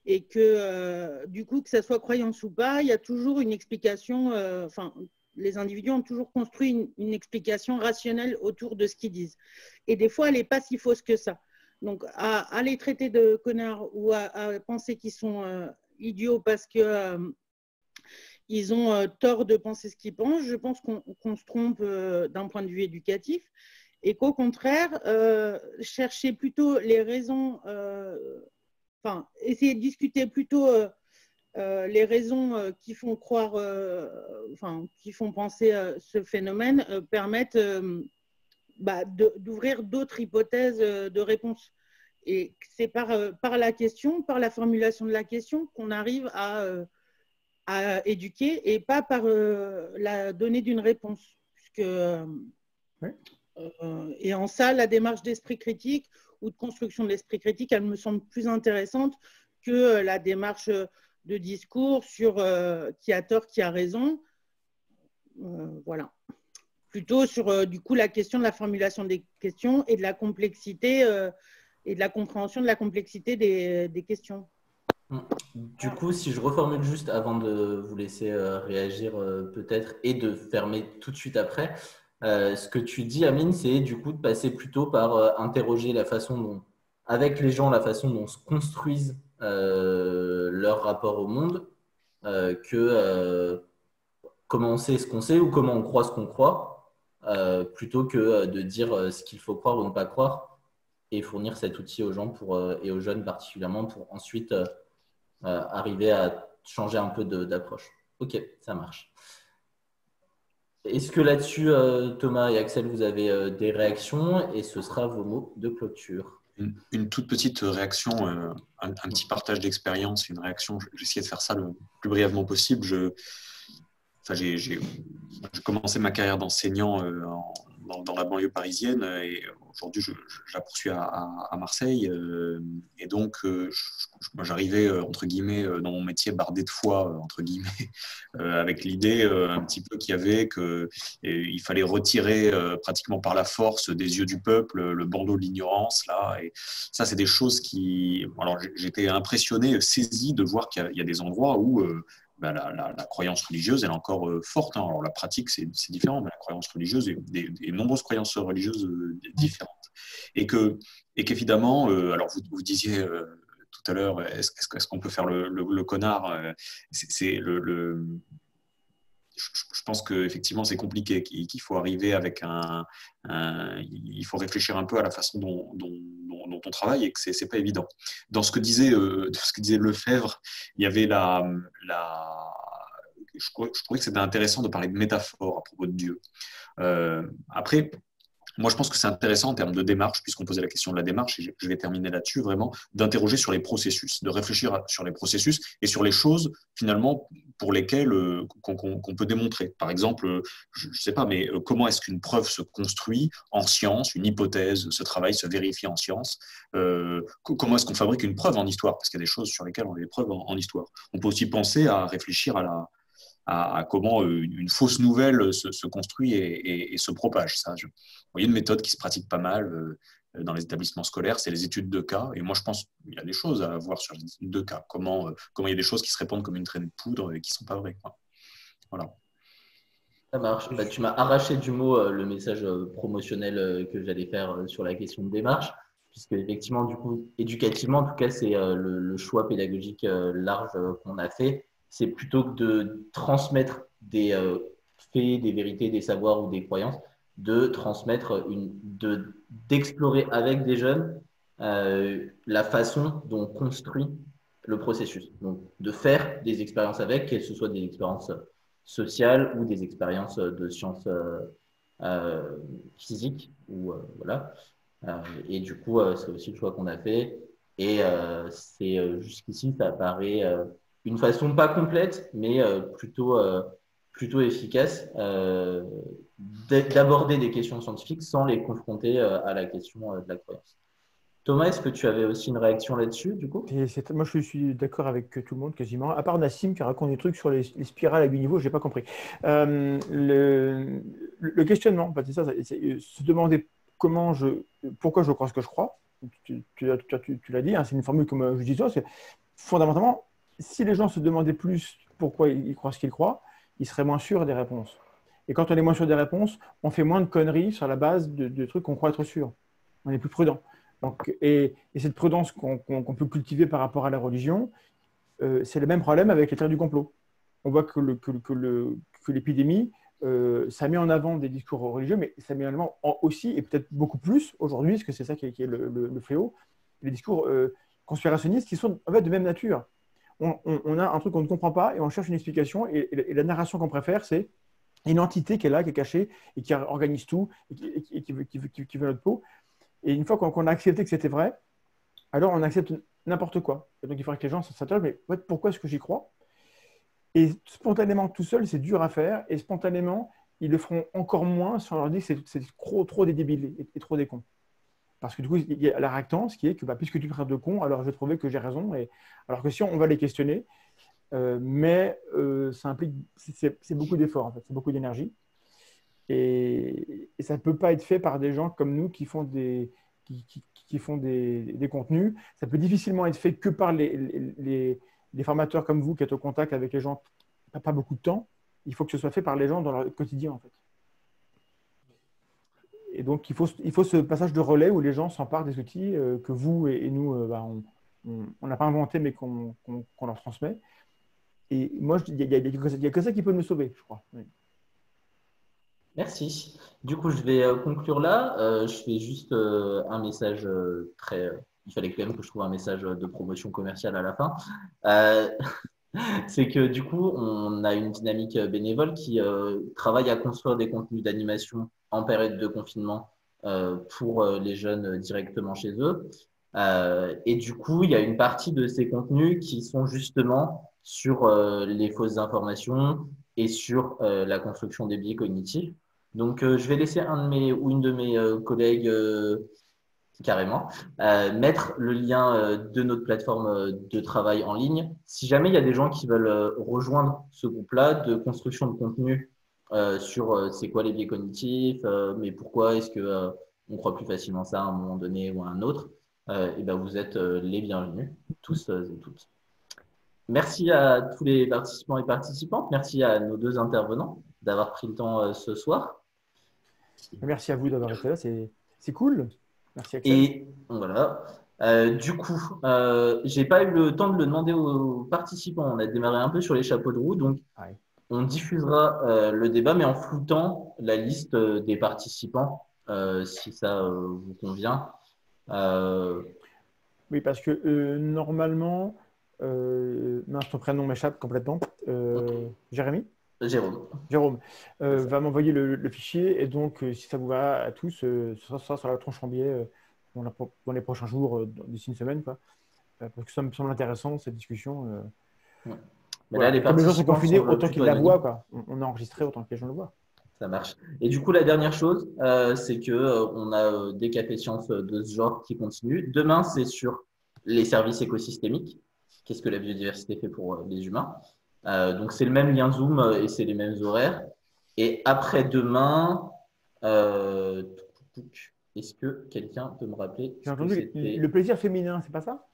G: et que, du coup, que ça soit croyance ou pas, il y a toujours une explication, les individus ont toujours construit une explication rationnelle autour de ce qu'ils disent. Et des fois, elle n'est pas si fausse que ça. Donc, à les traiter de connards ou à penser qu'ils sont idiots parce que ils ont tort de penser ce qu'ils pensent, je pense qu'on se trompe d'un point de vue éducatif et qu'au contraire, chercher plutôt les raisons, essayer de discuter plutôt les raisons qui font croire, qui font penser ce phénomène permettent d'ouvrir d'autres hypothèses de réponse. Et c'est par la question, par la formulation de la question qu'on arrive à éduquer et pas par la donnée d'une réponse. Puisque, et en ça, la démarche d'esprit critique ou de construction de l'esprit critique, elle me semble plus intéressante que la démarche discours sur qui a tort, qui a raison. Voilà. Plutôt sur, du coup, la question de la formulation des questions et de la complexité et de la compréhension de la complexité des questions.
A: Du coup, si je reformule juste avant de vous laisser réagir peut-être et de fermer tout de suite après, ce que tu dis, Amine, c'est du coup de passer plutôt par interroger la façon dont, avec les gens, la façon dont se construisent leur rapport au monde, que comment on sait ce qu'on sait ou comment on croit ce qu'on croit, plutôt que de dire ce qu'il faut croire ou ne pas croire, et fournir cet outil aux gens et aux jeunes particulièrement pour ensuite arriver à changer un peu d'approche. Ok, ça marche. Est-ce que là-dessus, Thomas et Axel, vous avez des réactions et ce sera vos mots de clôture?
C: Une toute petite réaction, un petit partage d'expérience, une réaction. J'ai essayé de faire ça le plus brièvement possible. J'ai commencé ma carrière d'enseignant dans la banlieue parisienne et aujourd'hui je la poursuis à Marseille. Et donc, moi, j'arrivais, entre guillemets, dans mon métier bardé de foi, entre guillemets, avec l'idée un petit peu qu'il y avait qu'il fallait retirer pratiquement par la force des yeux du peuple le bandeau de l'ignorance. Là, et ça, c'est des choses qui… Alors, j'étais impressionné, saisi de voir qu'il y a des endroits où… la croyance religieuse, elle est encore forte. Hein. Alors, la pratique, c'est différent, mais la croyance religieuse et des nombreuses croyances religieuses différentes. Et qu'évidemment, alors vous disiez tout à l'heure, est-ce qu'on peut faire le connard je pense qu'effectivement, c'est compliqué, qu'il faut arriver avec il faut réfléchir un peu à la façon dont on travaille et que c'est pas évident. Dans ce que disait Lefebvre, il y avait je trouvais que c'était intéressant de parler de métaphore à propos de Dieu. Après, moi, je pense que c'est intéressant en termes de démarche, puisqu'on posait la question de la démarche, et je vais terminer là-dessus, vraiment, d'interroger sur les processus, de réfléchir sur les processus et sur les choses, finalement, pour lesquelles qu'on peut démontrer. Par exemple, je ne sais pas, mais comment est-ce qu'une preuve se construit en science, une hypothèse, ce travail se vérifie en science, comment est-ce qu'on fabrique une preuve en histoire, parce qu'il y a des choses sur lesquelles on a des preuves en histoire. On peut aussi penser à réfléchir à comment une fausse nouvelle se construit et se propage. Ça, vous voyez, une méthode qui se pratique pas mal dans les établissements scolaires, c'est les études de cas. Et moi, je pense qu'il y a des choses à voir sur les études de cas. Comment il y a des choses qui se répandent comme une traînée de poudre et qui ne sont pas vraies. Voilà.
A: Ça marche. Tu m'as arraché du mot le message promotionnel que j'allais faire sur la question de démarche, puisque effectivement, du coup, éducativement, en tout cas, c'est le choix pédagogique large qu'on a fait. C'est plutôt que de transmettre des faits, des vérités, des savoirs ou des croyances, de transmettre, d'explorer avec des jeunes la façon dont on construit le processus. Donc, de faire des expériences avec, que ce soit des expériences sociales ou des expériences de sciences physiques. Voilà. Et du coup, c'est aussi le choix qu'on a fait. Et jusqu'ici, ça paraît… une façon pas complète, mais plutôt efficace d'aborder des questions scientifiques sans les confronter à la question de la croyance. Thomas, est-ce que tu avais aussi une réaction là-dessus, du coup?
B: Moi, je suis d'accord avec tout le monde quasiment, à part Nassim qui raconte des trucs sur les spirales à 8 niveaux, je n'ai pas compris. Le questionnement, c'est ça, c'est se demander pourquoi je crois ce que je crois. Tu l'as dit, hein, c'est une formule comme je dis ça, c'est fondamentalement, si les gens se demandaient plus pourquoi ils croient ce qu'ils croient, ils seraient moins sûrs des réponses. Et quand on est moins sûr des réponses, on fait moins de conneries sur la base de trucs qu'on croit être sûrs. On est plus prudent. Donc, et cette prudence qu'on peut cultiver par rapport à la religion, c'est le même problème avec les théories du complot. On voit que l'épidémie, ça met en avant des discours religieux, mais ça met en avant aussi, et peut-être beaucoup plus aujourd'hui, parce que c'est ça qui est le fléau, les discours conspirationnistes qui sont en fait de même nature. On a un truc qu'on ne comprend pas et on cherche une explication, et la narration qu'on préfère, c'est une entité qui est là, qui est cachée et qui organise tout et qui veut notre peau. Et une fois qu'on a accepté que c'était vrai, alors on accepte n'importe quoi. Et donc il faudrait que les gens s'interrogent, mais pourquoi est-ce que j'y crois? Et spontanément, tout seul, c'est dur à faire, et spontanément, ils le feront encore moins si on leur dit que c'est trop des débiles et trop des cons. Parce que du coup, il y a la réactance qui est que puisque tu me traites de con, alors je vais trouver que j'ai raison. Alors que si on va les questionner, mais ça implique, c'est beaucoup d'efforts, en fait, c'est beaucoup d'énergie. Et ça ne peut pas être fait par des gens comme nous qui font des contenus. Ça peut difficilement être fait que par les formateurs comme vous qui êtes au contact avec les gens pas beaucoup de temps. Il faut que ce soit fait par les gens dans leur quotidien, en fait. Et donc, il faut ce passage de relais où les gens s'emparent des outils que vous et nous, on n'a pas inventé, mais qu'on leur transmet. Et moi, il n'y a que ça qui peut me sauver, je crois. Oui.
A: Merci. Du coup, je vais conclure là. Je fais juste un message très. Il fallait quand même que je trouve un message de promotion commerciale à la fin. C'est que du coup, on a une dynamique bénévole qui travaille à construire des contenus d'animation en période de confinement pour les jeunes directement chez eux. Et du coup, il y a une partie de ces contenus qui sont justement sur les fausses informations et sur la construction des biais cognitifs. Donc, je vais laisser un de mes ou une de mes collègues carrément mettre le lien de notre plateforme de travail en ligne. Si jamais il y a des gens qui veulent rejoindre ce groupe-là de construction de contenu sur c'est quoi les biais cognitifs, mais pourquoi est-ce que on croit plus facilement ça à un moment donné ou à un autre, et ben vous êtes les bienvenus, tous et toutes. Merci à tous les participants et participantes. Merci à nos deux intervenants d'avoir pris le temps ce soir.
B: Merci à vous d'avoir été là, c'est cool. Merci Axel.
A: Et voilà. Du coup, j'ai pas eu le temps de le demander aux participants. On a démarré un peu sur les chapeaux de roue, donc on diffusera le débat, mais en floutant la liste des participants, si ça vous convient.
B: Oui, parce que normalement, mince, ton prénom m'échappe complètement. Jérémy ? Jérôme va m'envoyer le fichier, et donc si ça vous va à tous, ce sera sur la tronche en biais dans les prochains jours, d'ici une semaine, quoi. Parce que ça me semble intéressant, cette discussion. Voilà. Là, comme les gens sont confinés, autant qu'ils la voient, quoi. On a enregistré, autant que les gens le voient.
A: Ça marche. Et du coup, la dernière chose, c'est qu'on a des cafés sciences de ce genre qui continuent. Demain, c'est sur les services écosystémiques. Qu'est-ce que la biodiversité fait pour les humains? Donc, c'est le même lien Zoom et c'est les mêmes horaires. Et après-demain, est-ce que quelqu'un peut me rappeler?
B: J'ai entendu le plaisir féminin, c'est pas ça?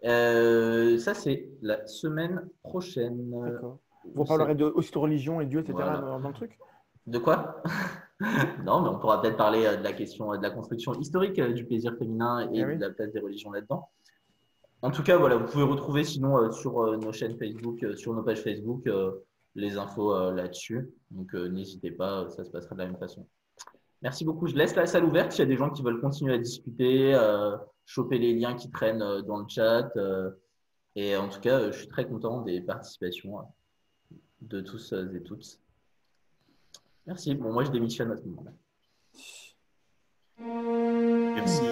A: Ça, c'est la semaine prochaine.
B: D'accord. Vous parlerez aussi de religion et Dieu, etc. Voilà. Dans le truc?
A: De quoi? Non, mais on pourra peut-être parler de la question de la construction historique du plaisir féminin et de la place des religions là-dedans. En tout cas, voilà, vous pouvez retrouver sinon sur nos chaînes Facebook, sur nos pages Facebook, les infos là-dessus. Donc, n'hésitez pas, ça se passera de la même façon. Merci beaucoup. Je laisse la salle ouverte s'il y a des gens qui veulent continuer à discuter, choper les liens qui traînent dans le chat. Et en tout cas, je suis très content des participations de tous et toutes. Merci. Bon, moi, je démissionne à ce moment-là.
C: Merci.